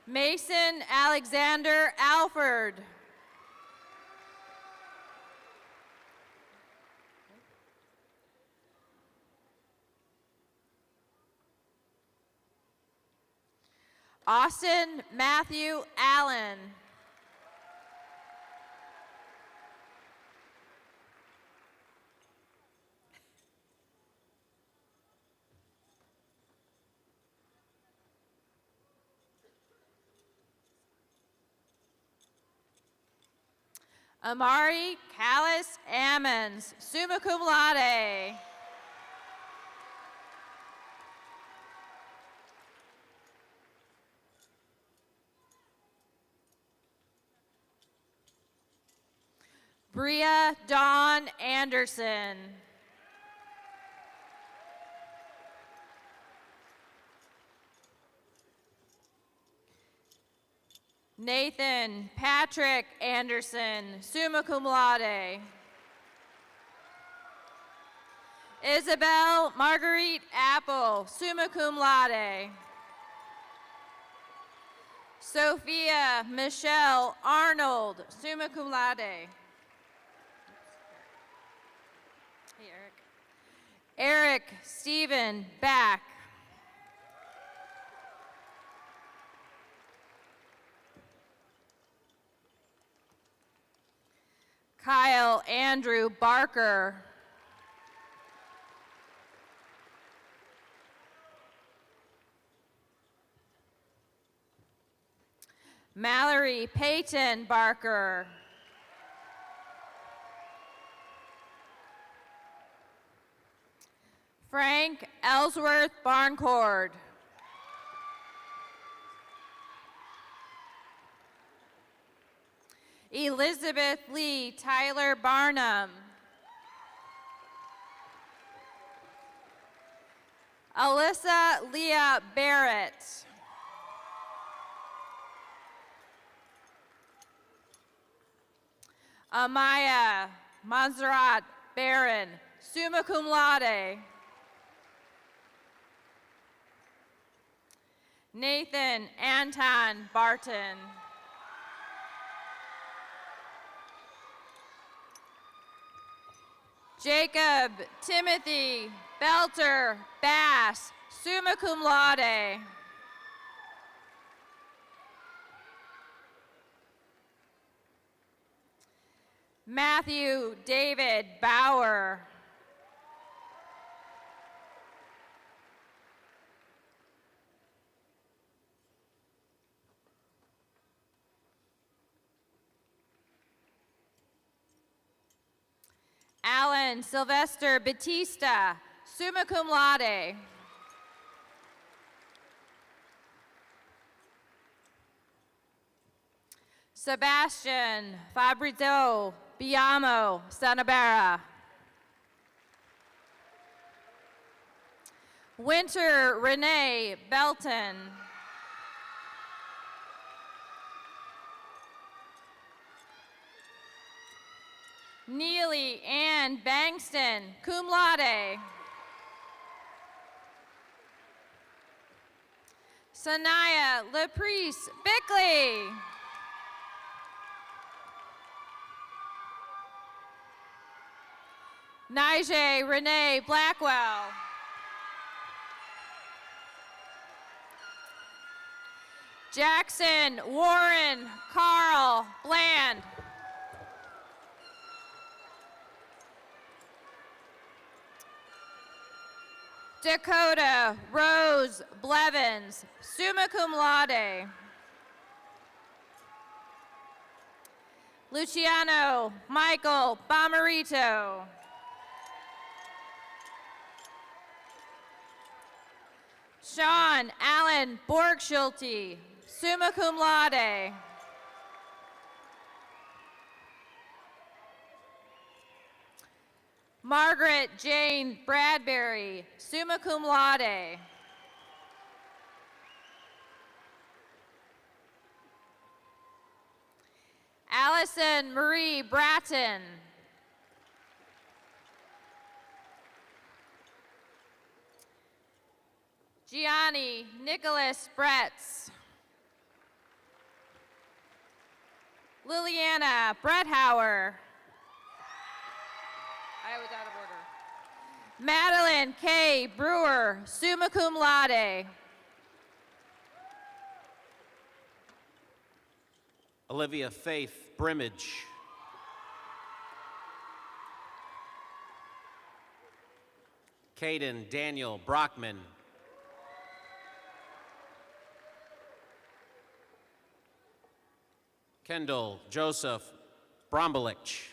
Mason Alexander Alford. Austin Matthew Allen. Amari Callis Ammons, summa cum laude. Bria Dawn Anderson. Nathan Patrick Anderson, summa cum laude. Isabel Marguerite Apple, summa cum laude. Sophia Michelle Arnold, summa cum laude. Hey, Eric. Eric Stephen Back. Kyle Andrew Barker. Mallory Peyton Barker. Frank Ellsworth Barncord. Elizabeth Lee Tyler Barnum. Alyssa Leah Barrett. Amaya Montserrat Barron, summa cum laude. Nathan Anton Barton. Jacob Timothy Belter Bass, summa cum laude. Matthew David Bauer. Alan Sylvester Batista, summa cum laude. Sebastian Fabrizio Biamo Sanabera. Winter Renee Belton. Neely Ann Bangston, cum laude. Sanaya Laprice Bickley. Nige Renee Blackwell. Jackson Warren Carl Bland. Dakota Rose Blevins, summa cum laude. Luciano Michael Bomarito. Sean Allen Borgschulte, summa cum laude. Margaret Jane Bradbury, summa cum laude. Allison Marie Bratton. Gianni Nicholas Bretz. Liliana Bretthauer. I was out of order. Madeline K. Brewer, summa cum laude. Olivia Faith Brimage. Caden Daniel Brockman. Kendall Joseph Brombelich.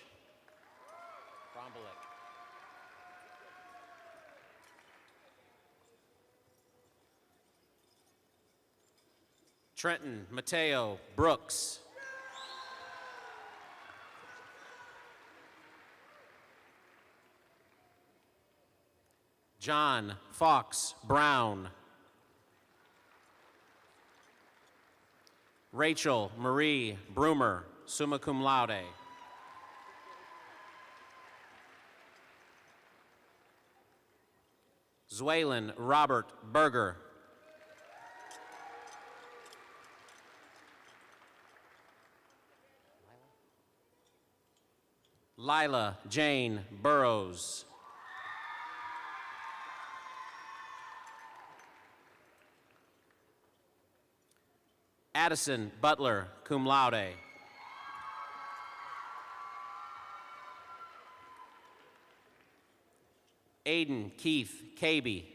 Trenton Mateo Brooks. John Fox Brown. Rachel Marie Brumer, summa cum laude. Zwalen Robert Berger. Lila Jane Burrows. Addison Butler, cum laude. Aiden Keith Caby.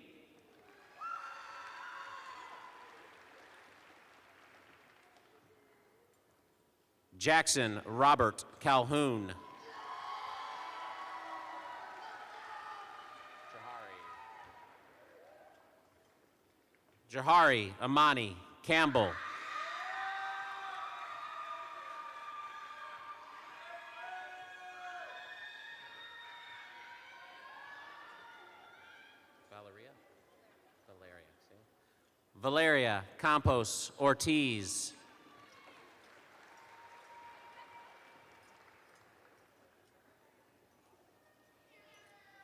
Jackson Robert Calhoun. Jahari Amani Campbell. Valeria Campos Ortiz.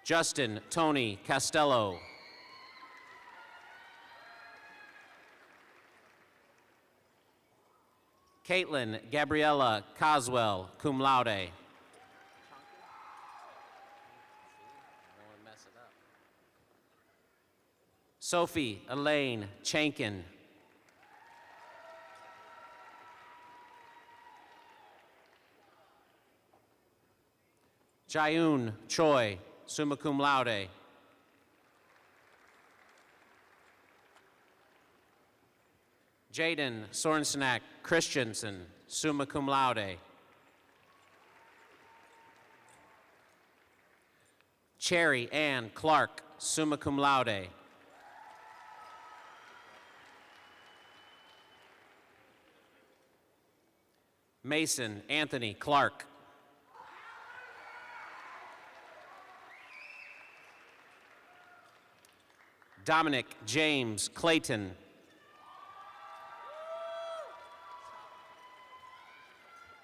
Justin Tony Castello. Caitlin Gabriella Coswell, cum laude. Sophie Elaine Chankin. Jayun Choi, summa cum laude. Jaden Sorensenak Christensen, summa cum laude. Cherry Ann Clark, summa cum laude. Mason Anthony Clark. Dominic James Clayton.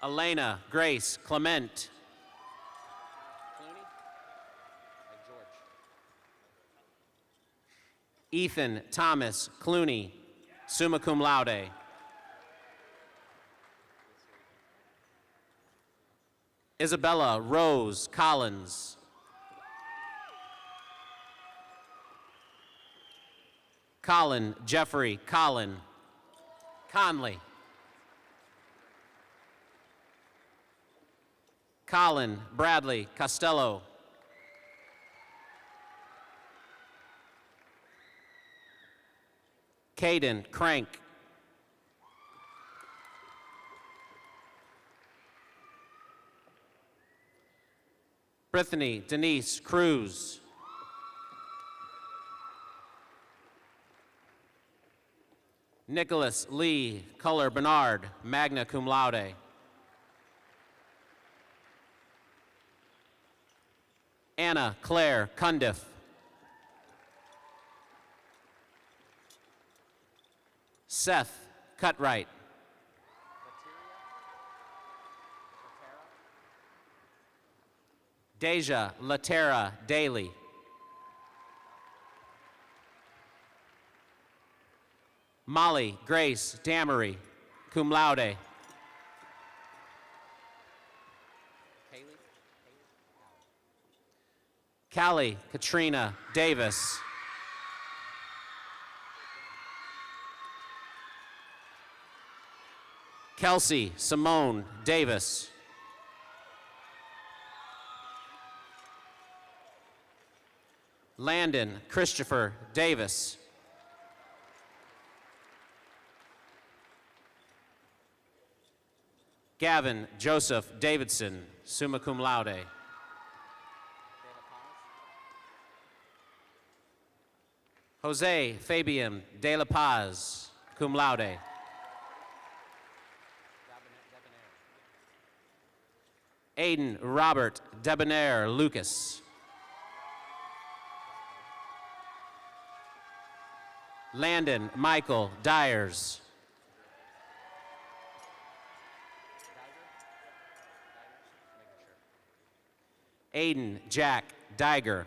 Elena Grace Clement. Ethan Thomas Clooney, summa cum laude. Isabella Rose Collins. Colin Jeffrey Conley. Colin Bradley Costello. Caden Crank. Brittany Denise Cruz. Nicholas Lee Culler Bernard, magna cum laude. Anna Claire Cundiff. Seth Cutright. Deja Latera Daly. Molly Grace Damery, cum laude. Callie Katrina Davis. Kelsey Simone Davis. Landon Christopher Davis. Gavin Joseph Davidson, summa cum laude. Jose Fabian De La Paz, cum laude. Aiden Robert Debonair Lucas. Landon Michael Dyers. Aiden Jack Diger.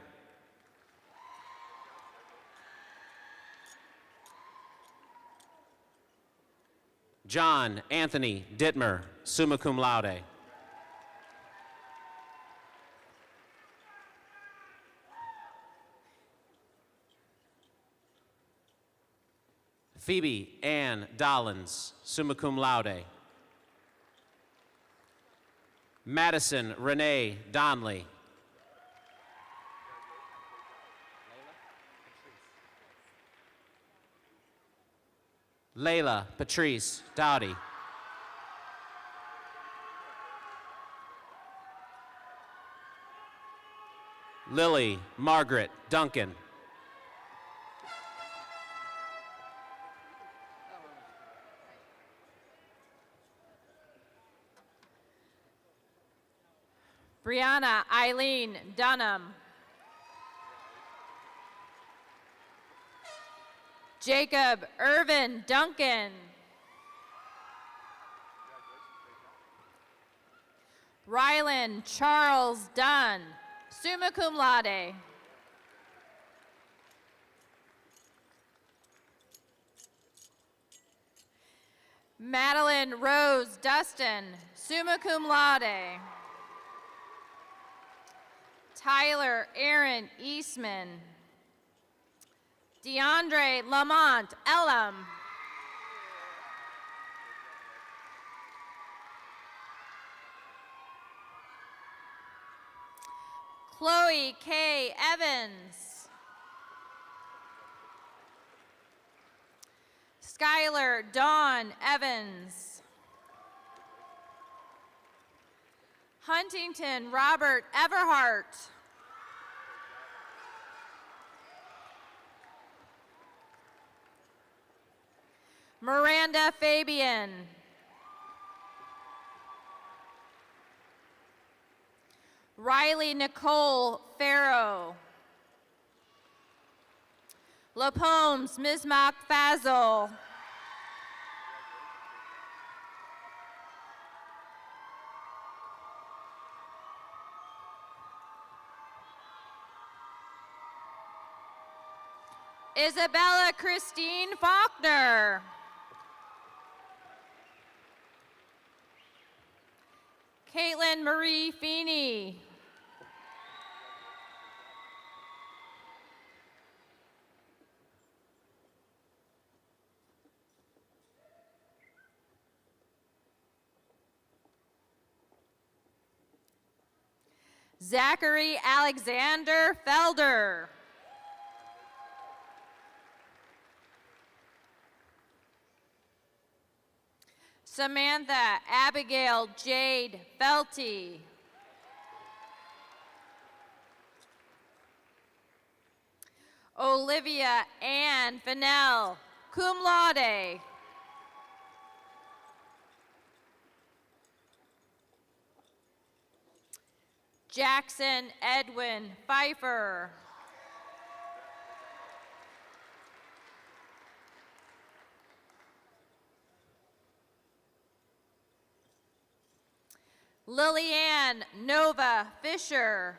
John Anthony Dittmer, summa cum laude. Phoebe Ann Dollins, summa cum laude. Madison Renee Donley. Layla Patrice Dowdy. Lily Margaret Duncan. Brianna Eileen Dunham. Jacob Irvin Duncan. Rylan Charles Dunn, summa cum laude. Madeline Rose Dustin, summa cum laude. Tyler Aaron Eastman. DeAndre Lamont Elam. Chloe K. Evans. Skylar Dawn Evans. Huntington Robert Everhart. Miranda Fabian. Riley Nicole Farrow. LaPomes Mismak Fazil. Isabella Christine Faulkner. Caitlin Marie Feeney. Zachary Alexander Felder. Samantha Abigail Jade Felty. Olivia Ann Fennell, cum laude. Jackson Edwin Pfeiffer. Lillian Nova Fisher.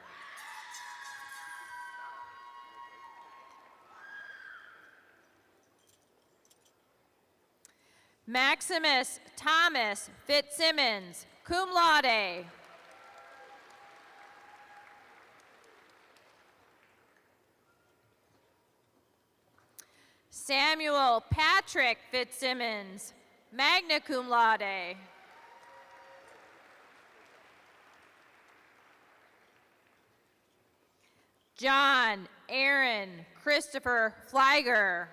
Maximus Thomas Fitzsimmons, cum laude. Samuel Patrick Fitzsimmons, magna cum laude. John Aaron Christopher Flieger.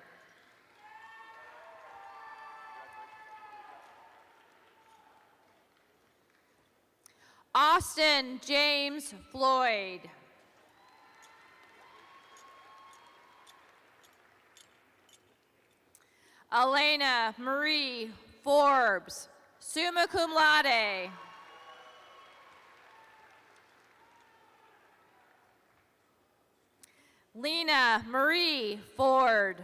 Austin James Floyd. Elena Marie Forbes, summa cum laude. Lena Marie Ford.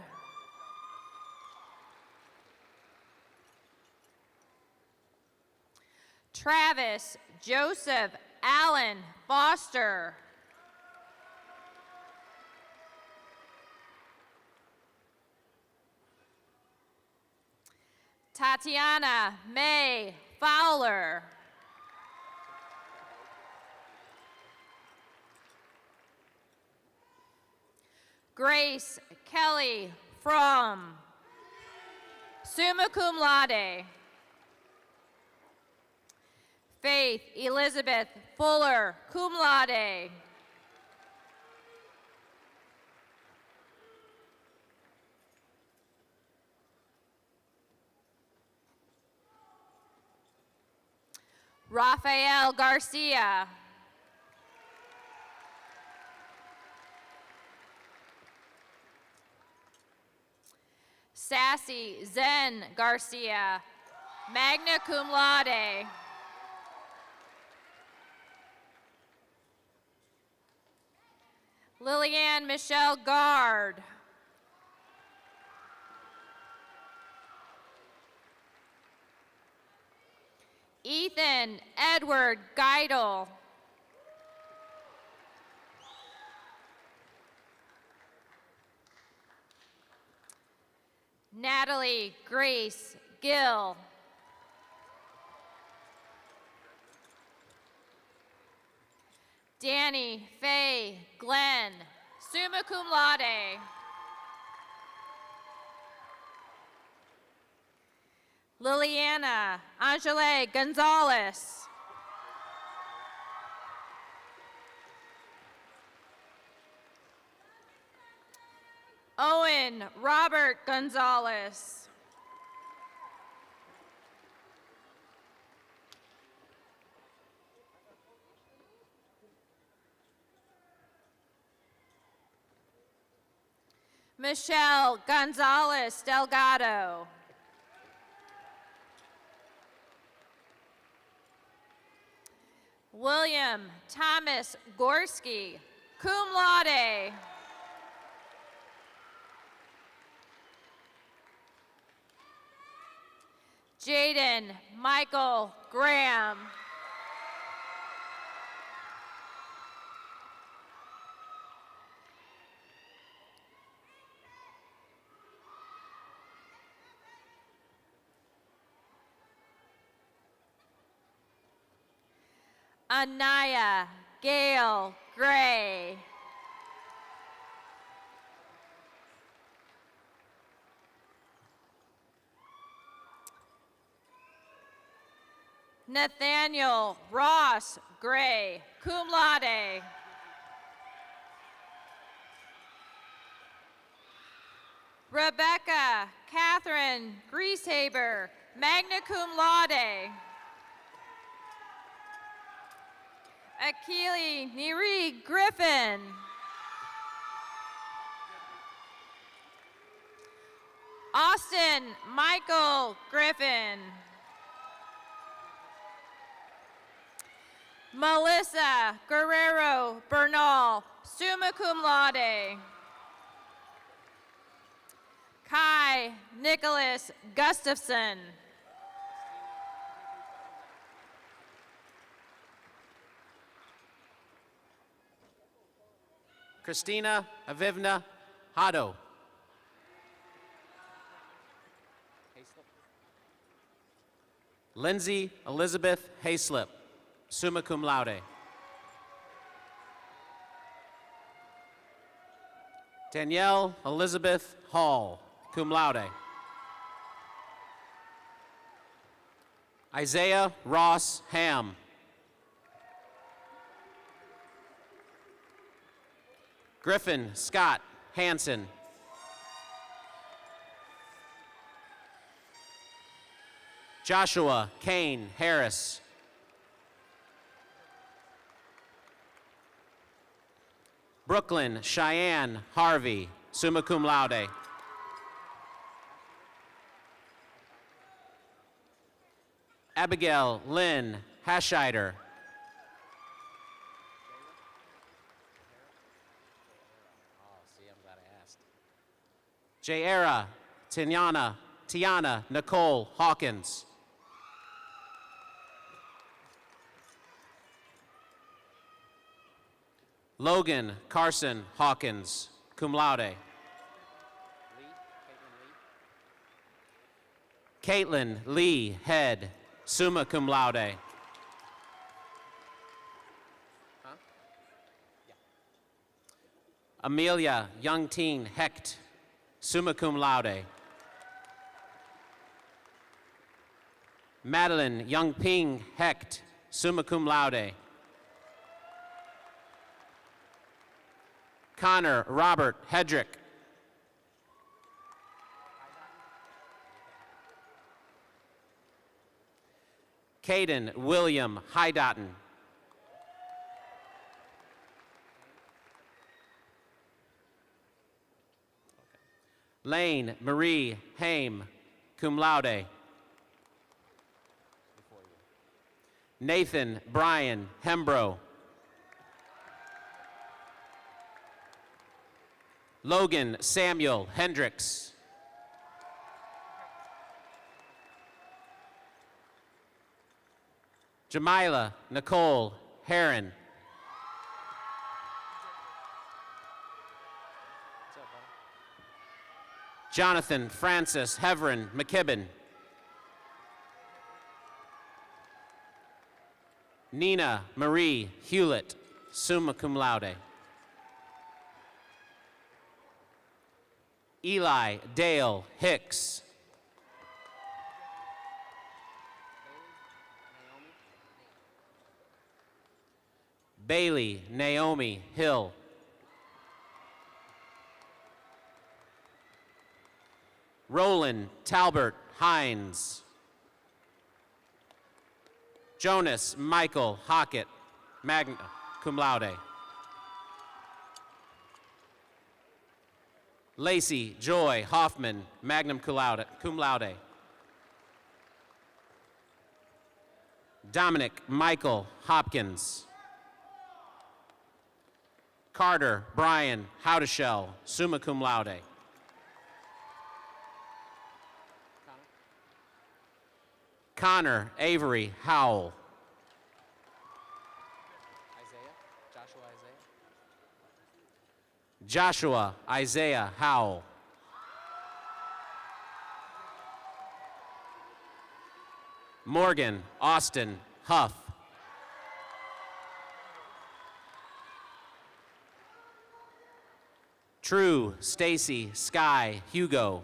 Travis Joseph Allen Foster. Tatiana May Fowler. Grace Kelly Fromm, summa cum laude. Faith Elizabeth Fuller, cum laude. Rafael Garcia. Sassy Zen Garcia, magna cum laude. Lillian Michelle Gard. Ethan Edward Geidel. Natalie Grace Gill. Danny Faye Glenn, summa cum laude. Liliana Angele Gonzalez. Owen Robert Gonzalez. Michelle Gonzalez Delgado. William Thomas Gorski, cum laude. Jaden Michael Graham. Anaya Gail Gray. Nathaniel Ross Gray, cum laude. Rebecca Catherine Grieshaber, magna cum laude. Akili Neri Griffin. Austin Michael Griffin. Melissa Guerrero Bernal, summa cum laude. Kai Nicholas Gustafson. Christina Avivna Hado. Lindsay Elizabeth Hayslip, summa cum laude. Danielle Elizabeth Hall, cum laude. Isaiah Ross Ham. Griffin Scott Hansen. Joshua Kane Harris. Brooklyn Cheyenne Harvey, summa cum laude. Abigail Lynn Hashider. Jaira Tiana Nicole Hawkins. Logan Carson Hawkins, cum laude. Caitlin Lee Head, summa cum laude. Amelia Youngteen Hecht, summa cum laude. Madeline Youngping Hecht, summa cum laude. Connor Robert Hedrick. Caden William Hydotten. Lane Marie Haim, cum laude. Nathan Brian Hembro. Logan Samuel Hendricks. Jamila Nicole Heron. Jonathan Francis Heverin McKibben. Nina Marie Hewlett, summa cum laude. Eli Dale Hicks. Bailey Naomi Hill. Roland Talbert Hines. Jonas Michael Hockett, magna cum laude. Lacey Joy Hoffman, magna cum laude. Dominic Michael Hopkins. Carter Brian Howdeshell, summa cum laude. Connor Avery Howell. Joshua Isaiah Howell. Morgan Austin Huff. True Stacy Sky Hugo.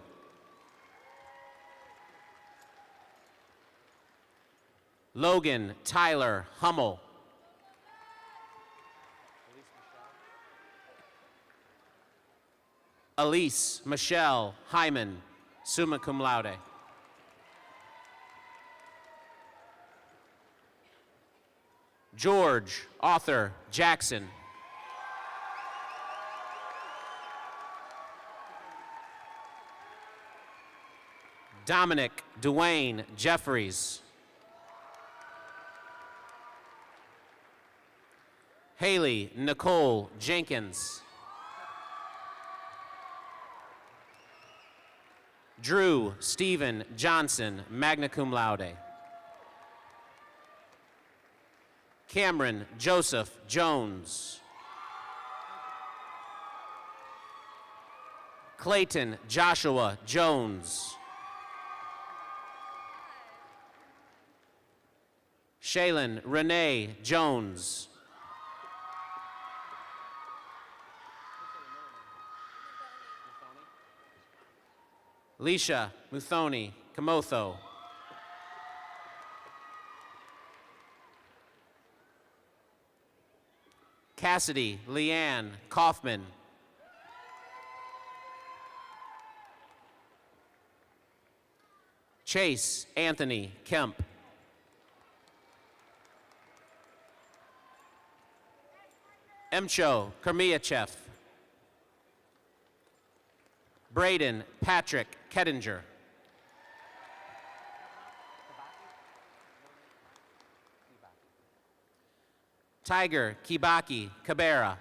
Logan Tyler Hummel. Elise Michelle Hyman, summa cum laude. George Arthur Jackson. Dominic Dwayne Jeffries. Haley Nicole Jenkins. Drew Stephen Johnson, magna cum laude. Cameron Joseph Jones. Clayton Joshua Jones. Shaylin Renee Jones. Leisha Muthoni Kamotho. Cassidy Leanne Kaufman. Chase Anthony Kemp. Emcho Kermiachev. Braden Patrick Kettinger. Tiger Kibaki Cabrera.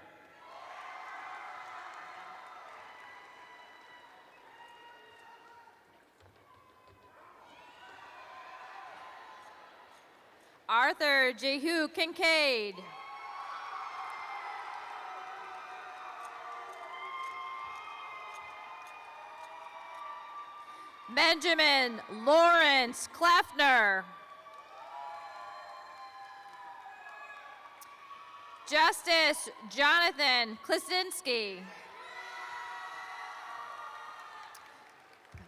Arthur Jehu Kincaid. Benjamin Lawrence Kleffner. Justice Jonathan Klisinski.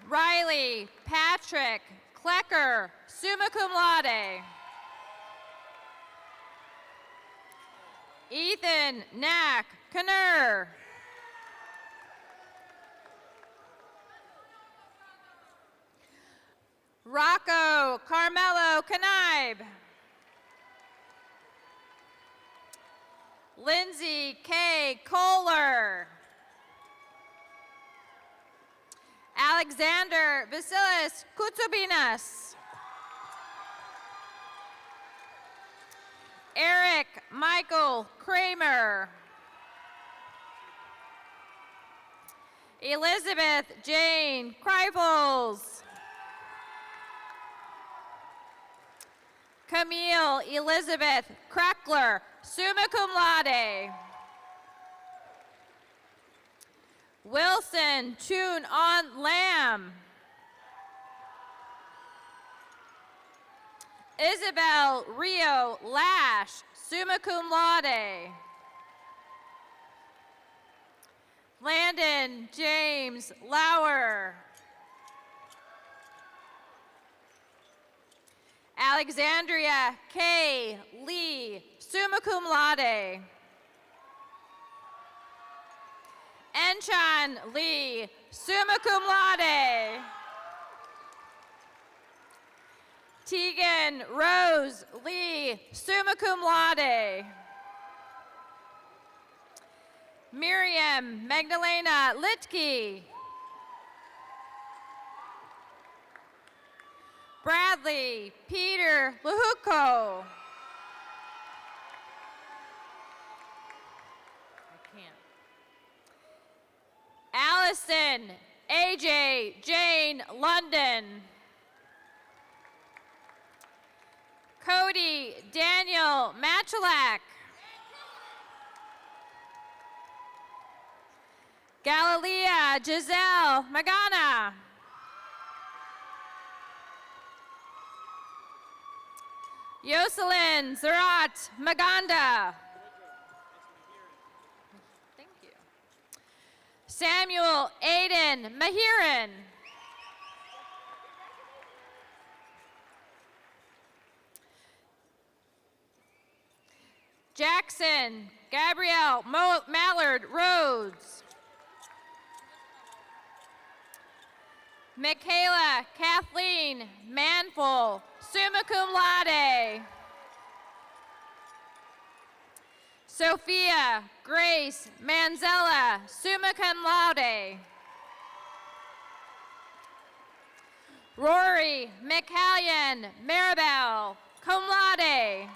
Riley Patrick Klecker, summa cum laude. Ethan Knack Knurr. Rocco Carmelo Knibe. Lindsay K. Kohler. Alexander Vasilis Kutsubinas. Eric Michael Kramer. Elizabeth Jane Kreifels. Camille Elizabeth Crackler, summa cum laude. Wilson Tune On Lamb. Isabel Rio Lash, summa cum laude. Landon James Lauer. Alexandria K. Lee, summa cum laude. Enchan Lee, summa cum laude. Tegan Rose Lee, summa cum laude. Miriam Magdalena Litke. Bradley Peter Lahuko. Allison AJ Jane London. Cody Daniel Machalak. Galilea Giselle Magana. Yoselin Zarat Maganda. Thank you. Samuel Aiden Mahiran. Jackson Gabrielle Mallard Rhodes. Michaela Kathleen Manful, summa cum laude. Sophia Grace Manzella, summa cum laude. Rory McCallion Maribel, cum laude.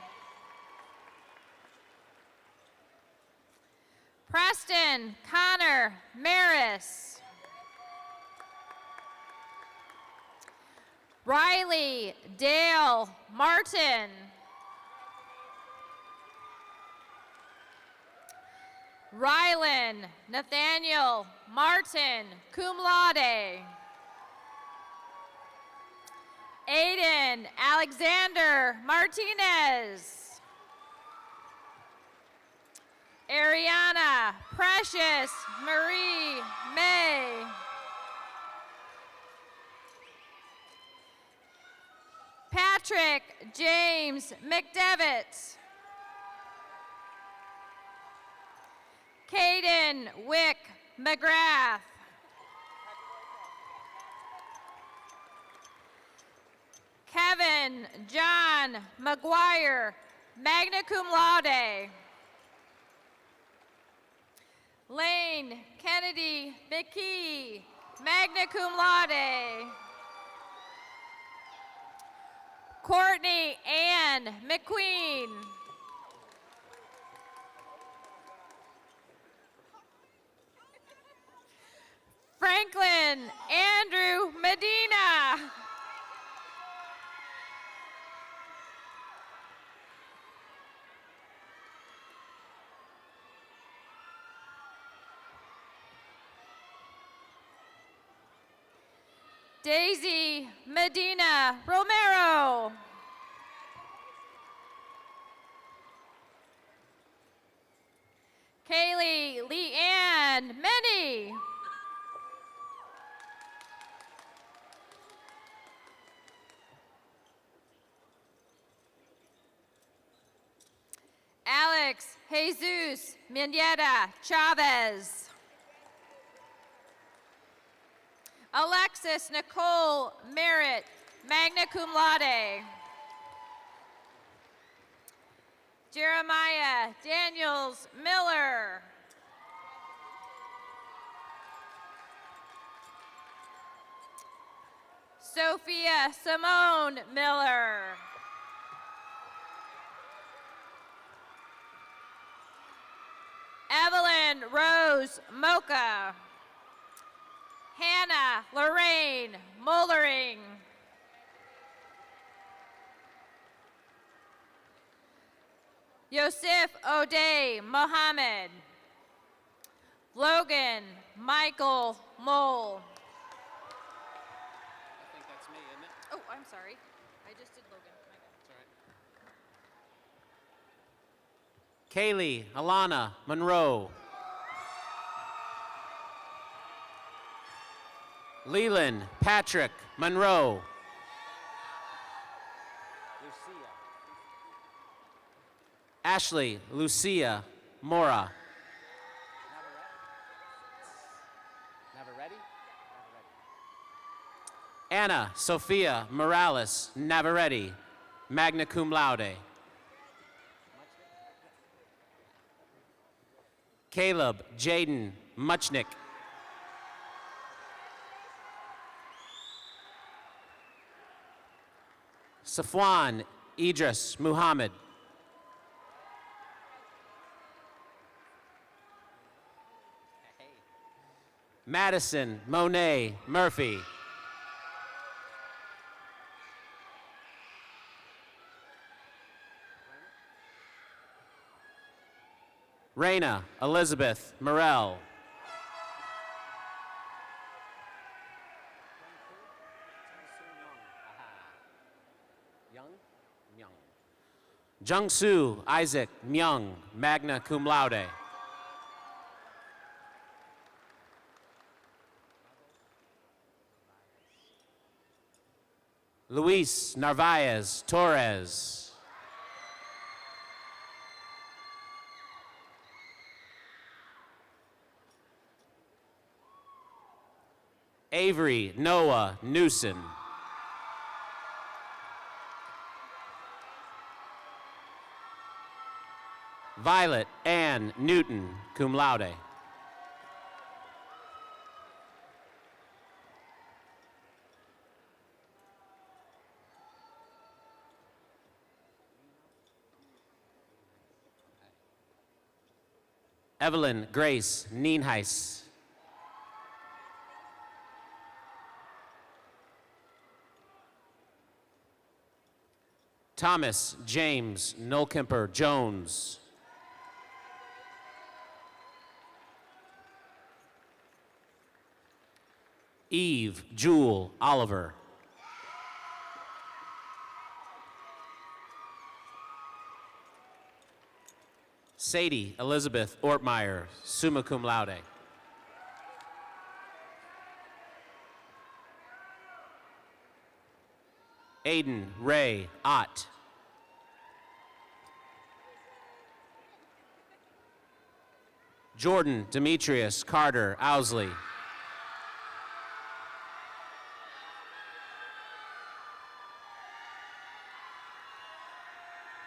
Preston Connor Maris. Riley Dale Martin. Rylan Nathaniel Martin, cum laude. Aiden Alexander Martinez. Ariana Precious Marie May. Patrick James McDevitt. Caden Wick McGrath. Kevin John McGuire, magna cum laude. Lane Kennedy McKee, magna cum laude. Courtney Ann McQueen. Franklin Andrew Medina. Daisy Medina Romero. Kaylee Leanne Many. Alex Jesus Mineta Chavez. Alexis Nicole Merritt, magna cum laude. Jeremiah Daniels Miller. Sophia Simone Miller. Evelyn Rose Mocha. Hannah Lorraine Mullering. Yosef O'Day Mohammed. Logan Michael Mole. I think that's me, isn't it? Oh, I'm sorry. I just did Logan. My bad. Kaylee Alana Monroe. Leland Patrick Monroe. Ashley Lucia Mora. Anna Sophia Morales Navarrete, magna cum laude. Caleb Jaden Muchnick. Safwan Idris Muhammad. Madison Monet Murphy. Raina Elizabeth Morel. Jungsu Isaac Myung, magna cum laude. Luis Narvaez Torres. Avery Noah Newson. Violet Ann Newton, cum laude. Evelyn Grace Nienhuis. Thomas James Nolkemper Jones. Eve Jewel Oliver. Sadie Elizabeth Ortmeyer, summa cum laude. Aiden Ray Ott. Jordan Demetrius Carter Owsley.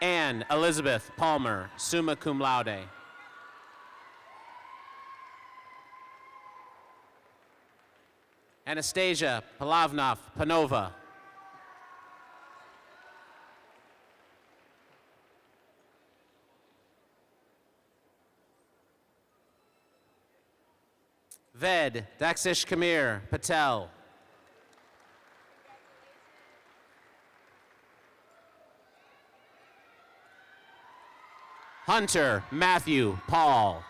Anne Elizabeth Palmer, summa cum laude. Anastasia Palavnov Panova. Ved Daxish Kamir Patel. Hunter Matthew Paul.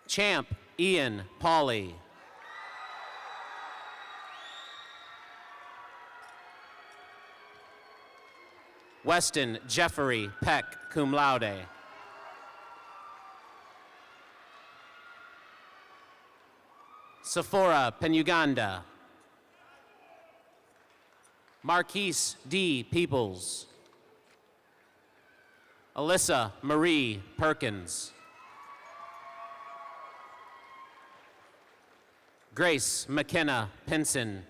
Champ Ian Pauley. Weston Jeffrey Peck, cum laude. Sephora Penuganda. Marquise D. Peoples. Alyssa Marie Perkins. Grace McKenna Pinson.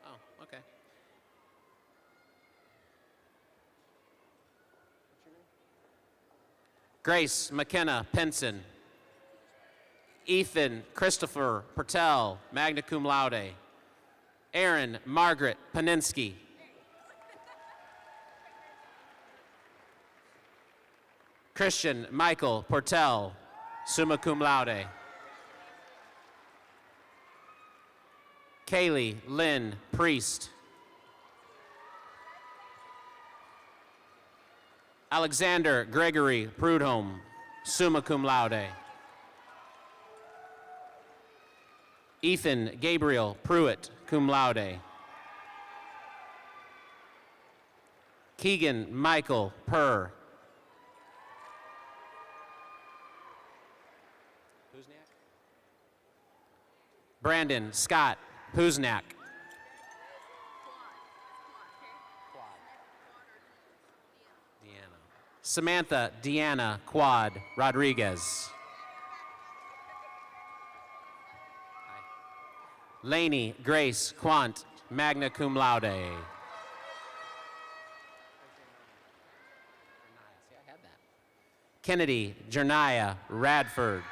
Oh, okay. Grace McKenna Pinson. Ethan Christopher Pertel, magna cum laude. Aaron Margaret Paninsky. Christian Michael Portel, summa cum laude. Kaylee Lynn Priest. Alexander Gregory Prudhomme, summa cum laude. Ethan Gabriel Pruitt, cum laude. Keegan Michael Purr. Brandon Scott Puznak. Samantha Deanna Quad Rodriguez. Laney Grace Quant, magna cum laude. Kennedy Jerniah Radford.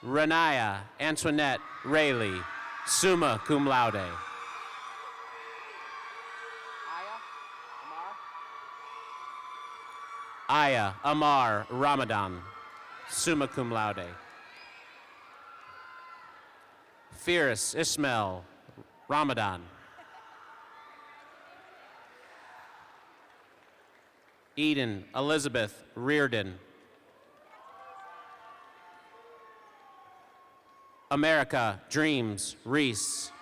Renaya Antoinette Rayleigh, summa cum laude. Aya Amar Ramadan, summa cum laude. Firas Ismail Ramadan. Eden Elizabeth Reardon. America Dreams Reese.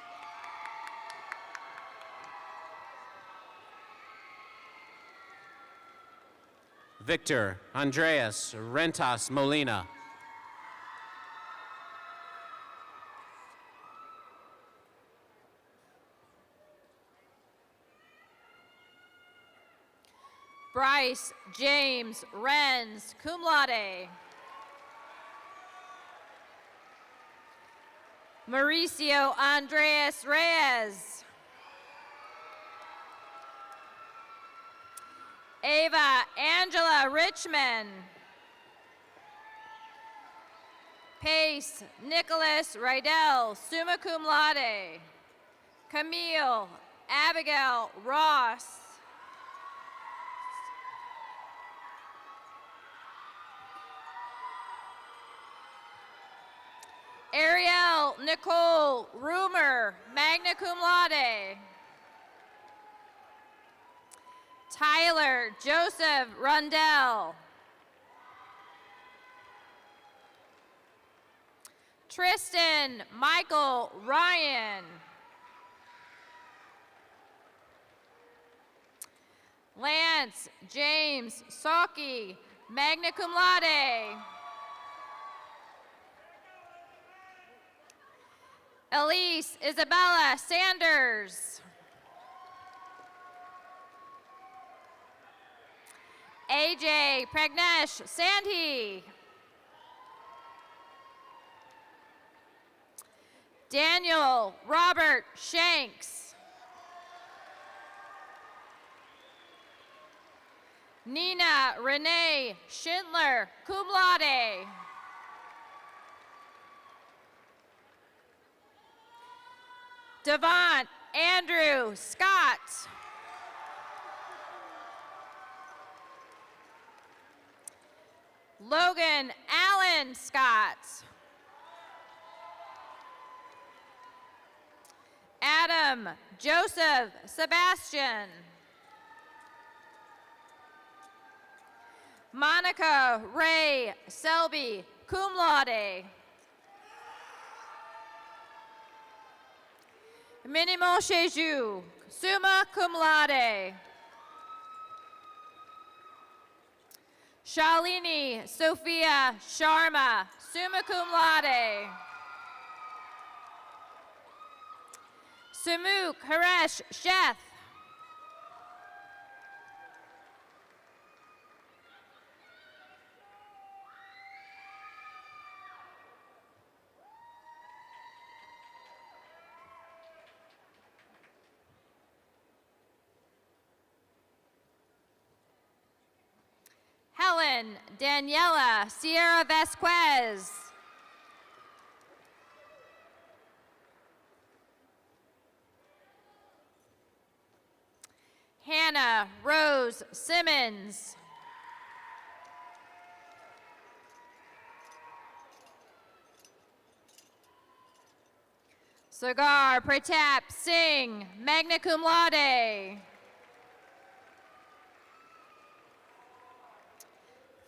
Victor Andreas Rentas Molina. Bryce James Renz, cum laude. Mauricio Andreas Reyes. Ava Angela Richmond. Pace Nicholas Rydell, summa cum laude. Camille Abigail Ross. Ariel Rachel Nicole Rumer, magna cum laude. Tyler Joseph Rundell. Tristan Michael Ryan. Lance James Saki, magna cum laude. Elise Isabella Sanders. AJ Pragnesh Sandhi. Daniel Robert Shanks. Nina Renee Schindler, cum laude. Devont Andrew Scott. Logan Allen Scott. Adam Joseph Sebastian. Monica Ray Selby, cum laude. Minimo Sheju, summa cum laude. Shalini Sophia Sharma, summa cum laude. Samuk Haresh Sheth. Helen Daniela Sierra Vasquez. Hannah Rose Simmons. Sagar Pratap Singh, magna cum laude.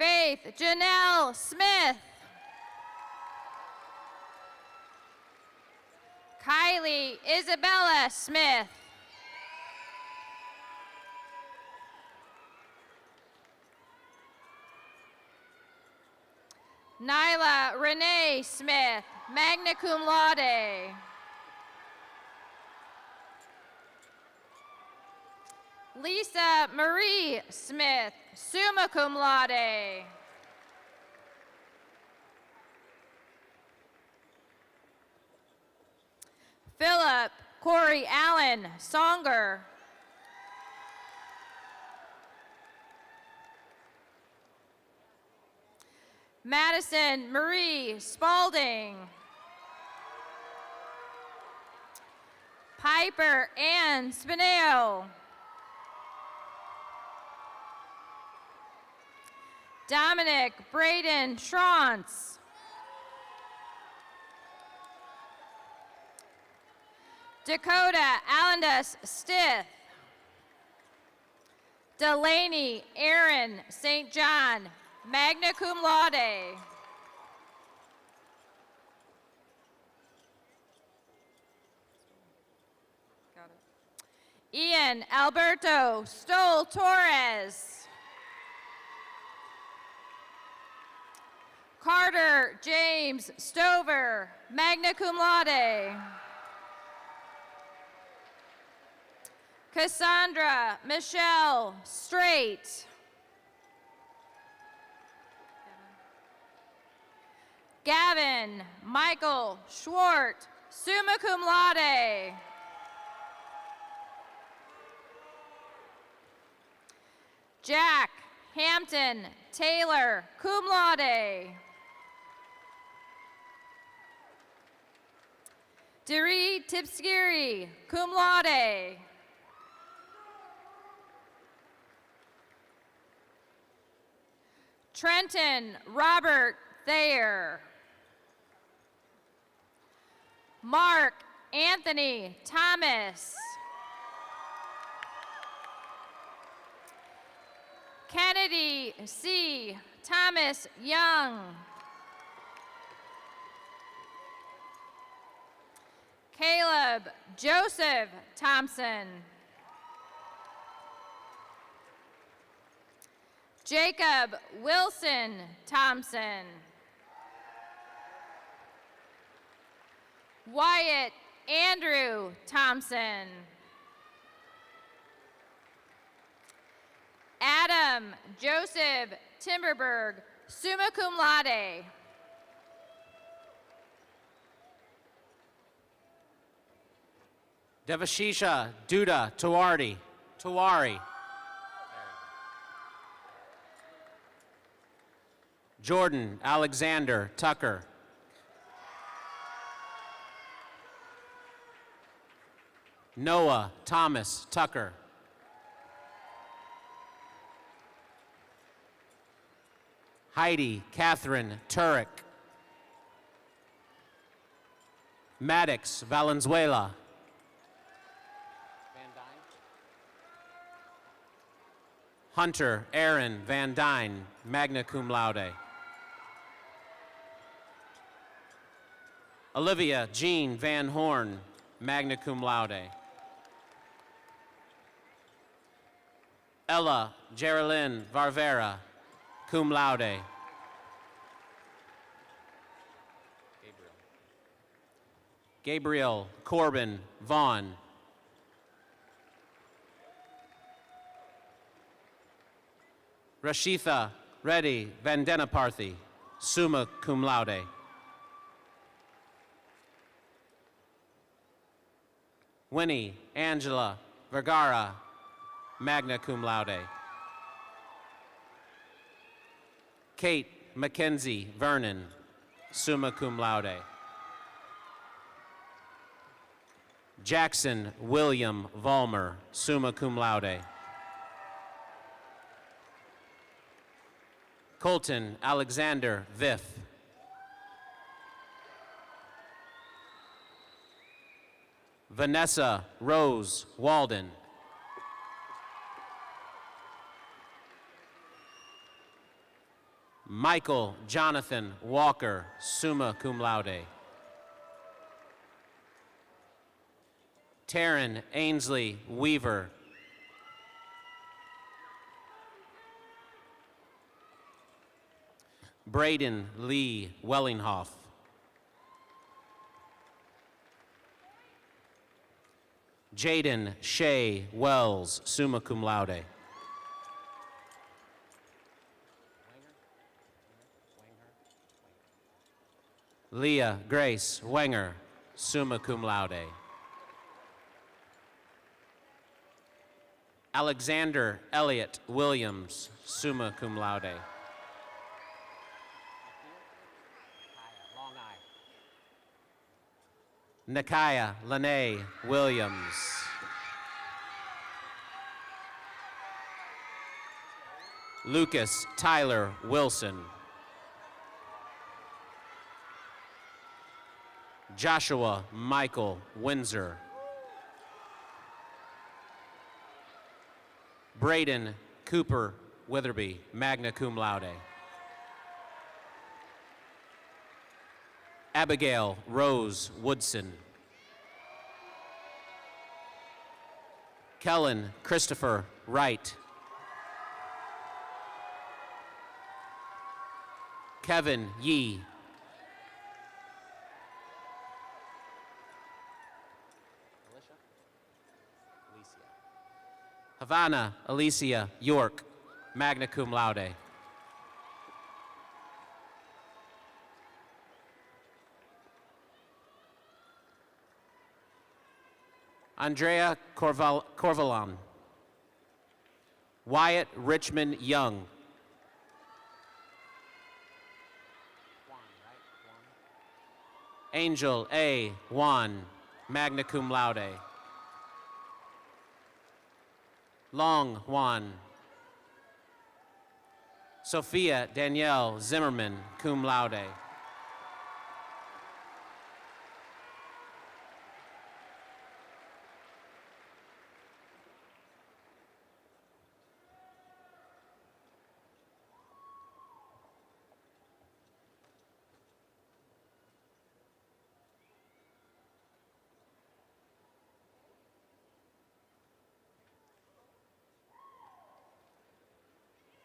Faith Janelle Smith. Kylie Isabella Smith. Nyla Renee Smith, magna cum laude. Lisa Marie Smith, summa cum laude. Philip Corey Allen, Songer. Madison Marie Spalding. Piper Ann Spineo. Dominic Braden Schrantz. Dakota Allendas Stith. Delaney Aaron St. John, magna cum laude. Ian Alberto Stoll Torres. Carter James Stover, magna cum laude. Cassandra Michelle Straight. Gavin Michael Schwartz, summa cum laude. Jack Hampton Taylor, cum laude. Deri Tipskiri, cum laude. Trenton Robert Thayer. Mark Anthony Thomas. Kennedy C. Thomas Young. Caleb Joseph Thompson. Jacob Wilson Thompson. Wyatt Andrew Thompson. Adam Joseph Timberberg, summa cum laude. Devashisha Duda Tawari. Jordan Alexander Tucker. Noah Thomas Tucker. Heidi Catherine Turek. Maddox Valenzuela. Hunter Aaron Van Dyne, magna cum laude. Olivia Jean Van Horn, magna cum laude. Ella Geraldine Varvera, cum laude. Gabriel Corbin Vaughn. Rashitha Reddy Vandenaparthy, summa cum laude. Winnie Angela Vergara, magna cum laude. Kate Mackenzie Vernon, summa cum laude. Jackson William Vollmer, summa cum laude. Colton Alexander Viff. Vanessa Rose Walden. Michael Jonathan Walker, summa cum laude. Taryn Ainsley Weaver. Braden Lee Wellinghoff. Jaden Shea Wells, summa cum laude. Leah Grace Wenger, summa cum laude. Alexander Elliott Williams, summa cum laude. Nakaya Lene Williams. Lucas Tyler Wilson. Joshua Michael Windsor. Braden Cooper Witherby, magna cum laude. Abigail Rose Woodson. Kellen Christopher Wright. Kevin Yee. Havana Alicia York, magna cum laude. Andrea Corvalon. Wyatt Richmond Young. Angel A. Juan, magna cum laude. Long Juan. Sophia Danielle Zimmerman, cum laude.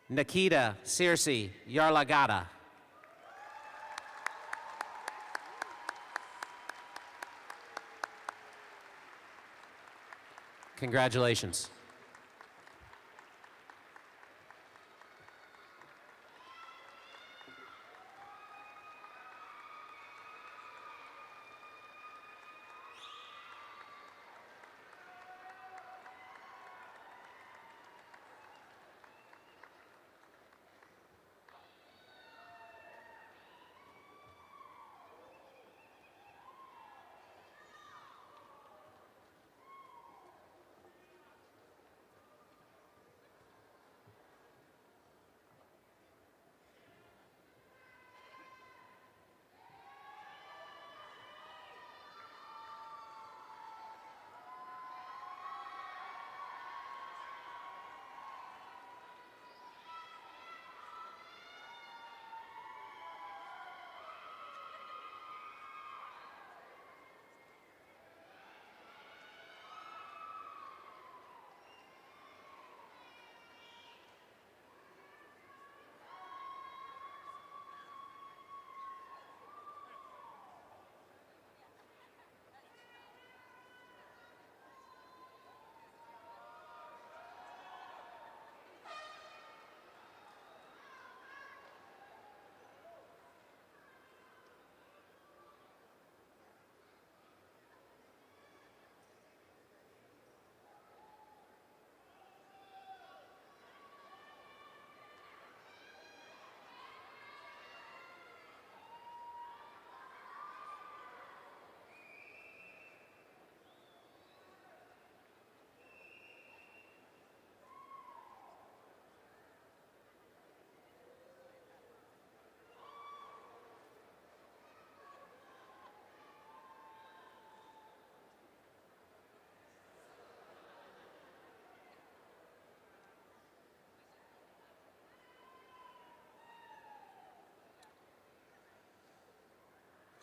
Nikita Circe Yarlagada. Congratulations.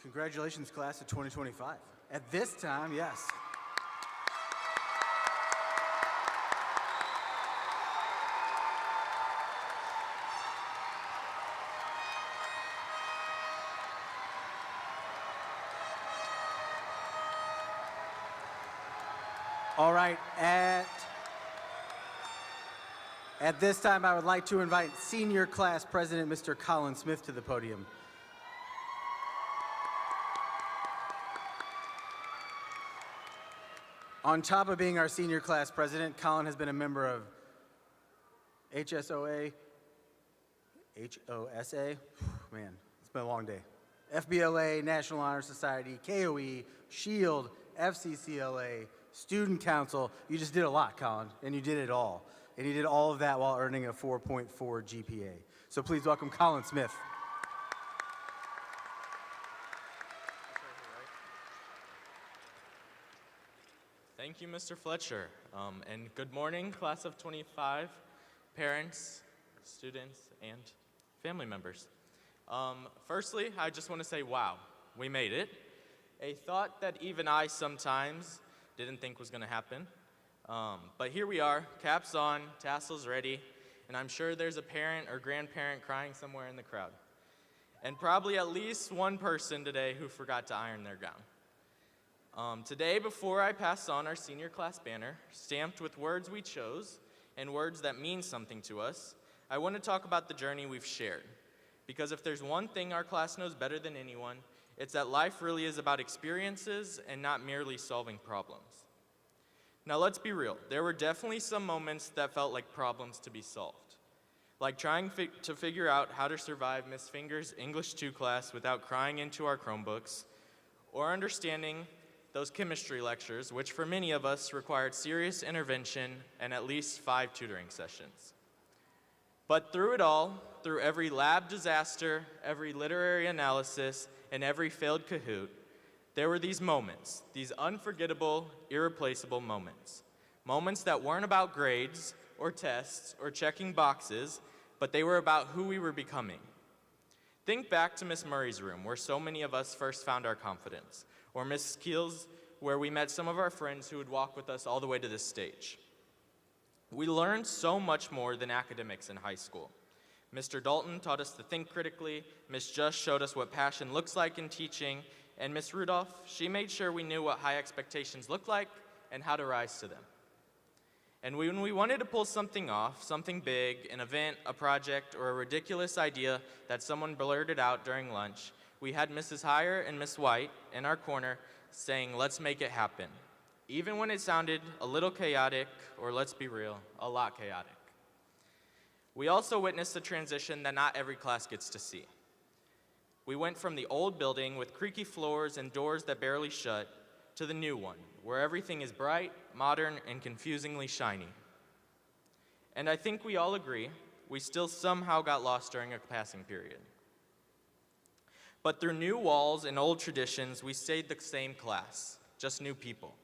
Congratulations, class of 2025. At this time, yes. All right, at this time, I would like to invite senior class president, Mr. Colin Smith, to the podium. On top of being our senior class president, Colin has been a member of HSOA, HOSA, man, it's been a long day, FBLA, National Honor Society, KOE, SHIELD, FCCLA, Student Council. You just did a lot, Colin, and you did it all. And you did all of that while earning a 4.4 GPA. So please welcome Colin Smith. Thank you, Mr. Fletcher. And good morning, class of 25, parents, students, and family members. Firstly, I just want to say, wow, we made it. A thought that even I sometimes didn't think was going to happen. But here we are, caps on, tassels ready, and I'm sure there's a parent or grandparent crying somewhere in the crowd. And probably at least one person today who forgot to iron their gown. Today, before I pass on our senior class banner, stamped with words we chose and words that mean something to us, I want to talk about the journey we've shared. Because if there's one thing our class knows better than anyone, it's that life really is about experiences and not merely solving problems. Now let's be real, there were definitely some moments that felt like problems to be solved. Like trying to figure out how to survive Miss Finger's English 2 class without crying into our Chromebooks, or understanding those chemistry lectures, which for many of us required serious intervention and at least 5 tutoring sessions. But through it all, through every lab disaster, every literary analysis, and every failed Kahoot, there were these moments, these unforgettable, irreplaceable moments. Moments that weren't about grades or tests or checking boxes, but they were about who we were becoming. Think back to Miss Murray's room, where so many of us first found our confidence, or Miss Keel's, where we met some of our friends who would walk with us all the way to this stage. We learned so much more than academics in high school. Mr. Dalton taught us to think critically, Ms. Just showed us what passion looks like in teaching, and Ms. Rudolph, she made sure we knew what high expectations look like and how to rise to them. And when we wanted to pull something off, something big, an event, a project, or a ridiculous idea that someone blurted out during lunch, we had Mrs. Heyer and Miss White in our corner saying, let's make it happen. Even when it sounded a little chaotic, or let's be real, a lot chaotic. We also witnessed a transition that not every class gets to see. We went from the old building with creaky floors and doors that barely shut to the new one, where everything is bright, modern, and confusingly shiny. And I think we all agree, we still somehow got lost during a passing period. But through new walls and old traditions, we stayed the same class, just new people.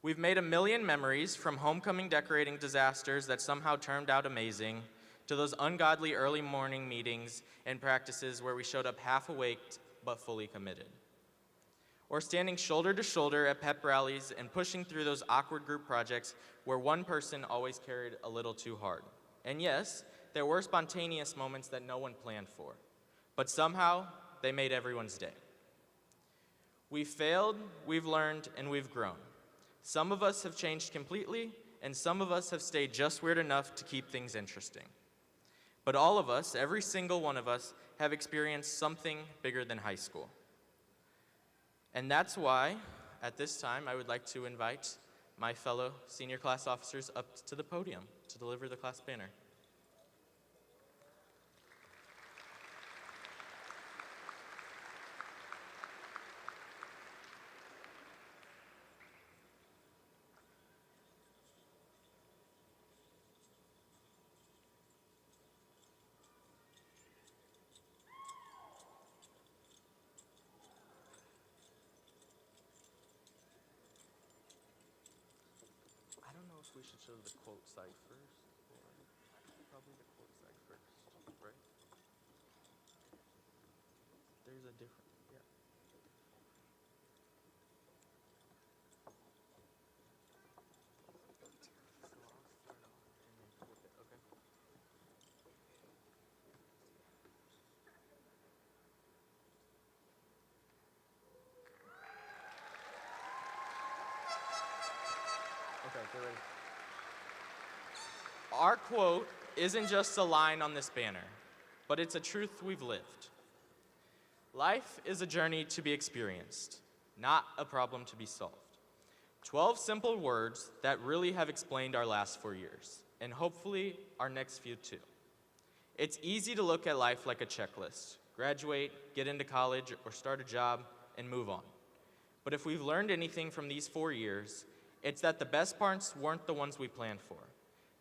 We've made a million memories, from homecoming decorating disasters that somehow turned out amazing, to those ungodly early morning meetings and practices where we showed up half awake but fully committed. Or standing shoulder to shoulder at pep rallies and pushing through those awkward group projects where one person always carried a little too hard. And yes, there were spontaneous moments that no one planned for, but somehow they made everyone's day. We've failed, we've learned, and we've grown. Some of us have changed completely, and some of us have stayed just weird enough to keep things interesting. But all of us, every single one of us, have experienced something bigger than high school. And that's why, at this time, I would like to invite my fellow senior class officers up to the podium to deliver the class banner. I don't know if we should show the quote side first, or probably the quote side first, right? There's a different, yeah. So I'll start off and then flip it, okay? Okay, get ready. Our quote isn't just a line on this banner, but it's a truth we've lived. Life is a journey to be experienced, not a problem to be solved. 12 simple words that really have explained our last 4 years, and hopefully our next few too. It's easy to look at life like a checklist: graduate, get into college, or start a job, and move on. But if we've learned anything from these 4 years, it's that the best parts weren't the ones we planned for.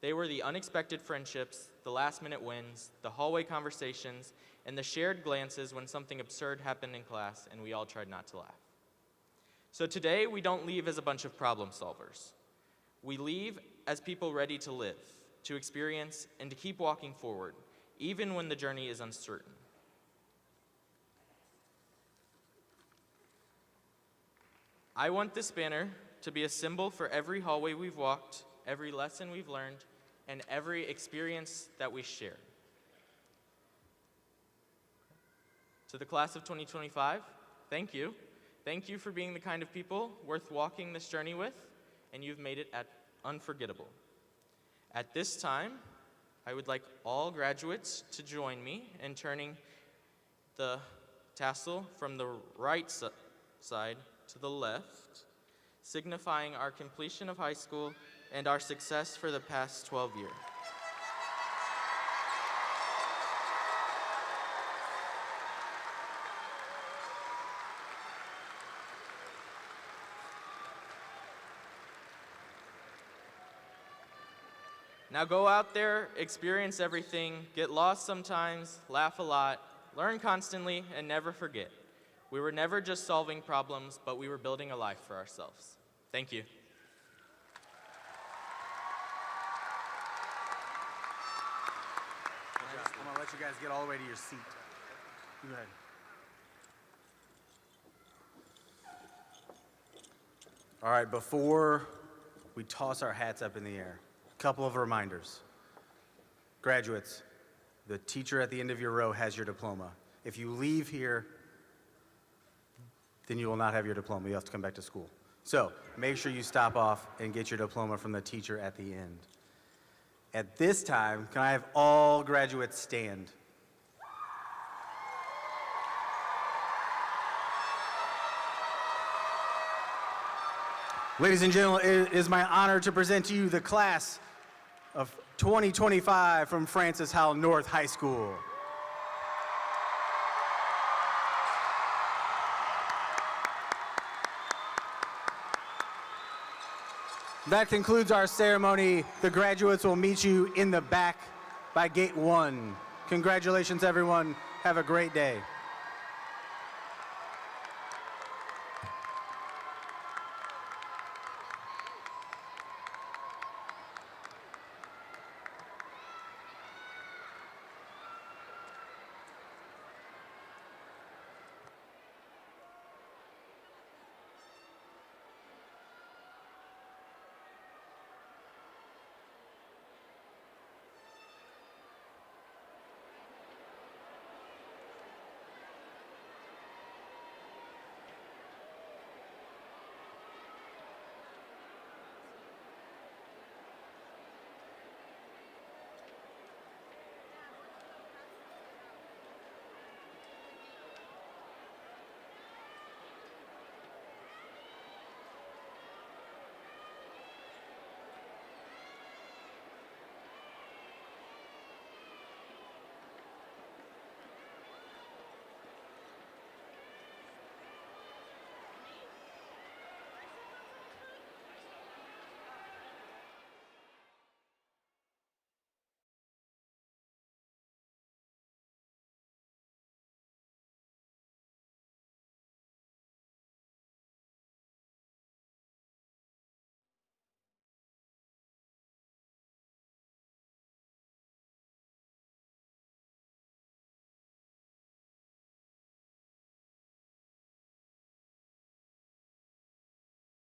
They were the unexpected friendships, the last-minute wins, the hallway conversations, and the shared glances when something absurd happened in class and we all tried not to laugh. So today, we don't leave as a bunch of problem solvers. We leave as people ready to live, to experience, and to keep walking forward, even when the journey is uncertain. I want this banner to be a symbol for every hallway we've walked, every lesson we've learned, and every experience that we shared. To the class of 2025, thank you. Thank you for being the kind of people worth walking this journey with, and you've made it unforgettable. At this time, I would like all graduates to join me in turning the tassel from the right side to the left, signifying our completion of high school and our success for the past 12 years. Now go out there, experience everything, get lost sometimes, laugh a lot, learn constantly, and never forget. We were never just solving problems, but we were building a life for ourselves. Thank you. I'm gonna let you guys get all the way to your seat. Go ahead. All right, before we toss our hats up in the air, couple of reminders. Graduates, the teacher at the end of your row has your diploma. If you leave here, then you will not have your diploma. You have to come back to school. So make sure you stop off and get your diploma from the teacher at the end. At this time, can I have all graduates stand? Ladies and gentlemen, it is my honor to present to you the class of 2025 from Francis Howell North High School. That concludes our ceremony. The graduates will meet you in the back by gate 1. Congratulations, everyone. Have a great day.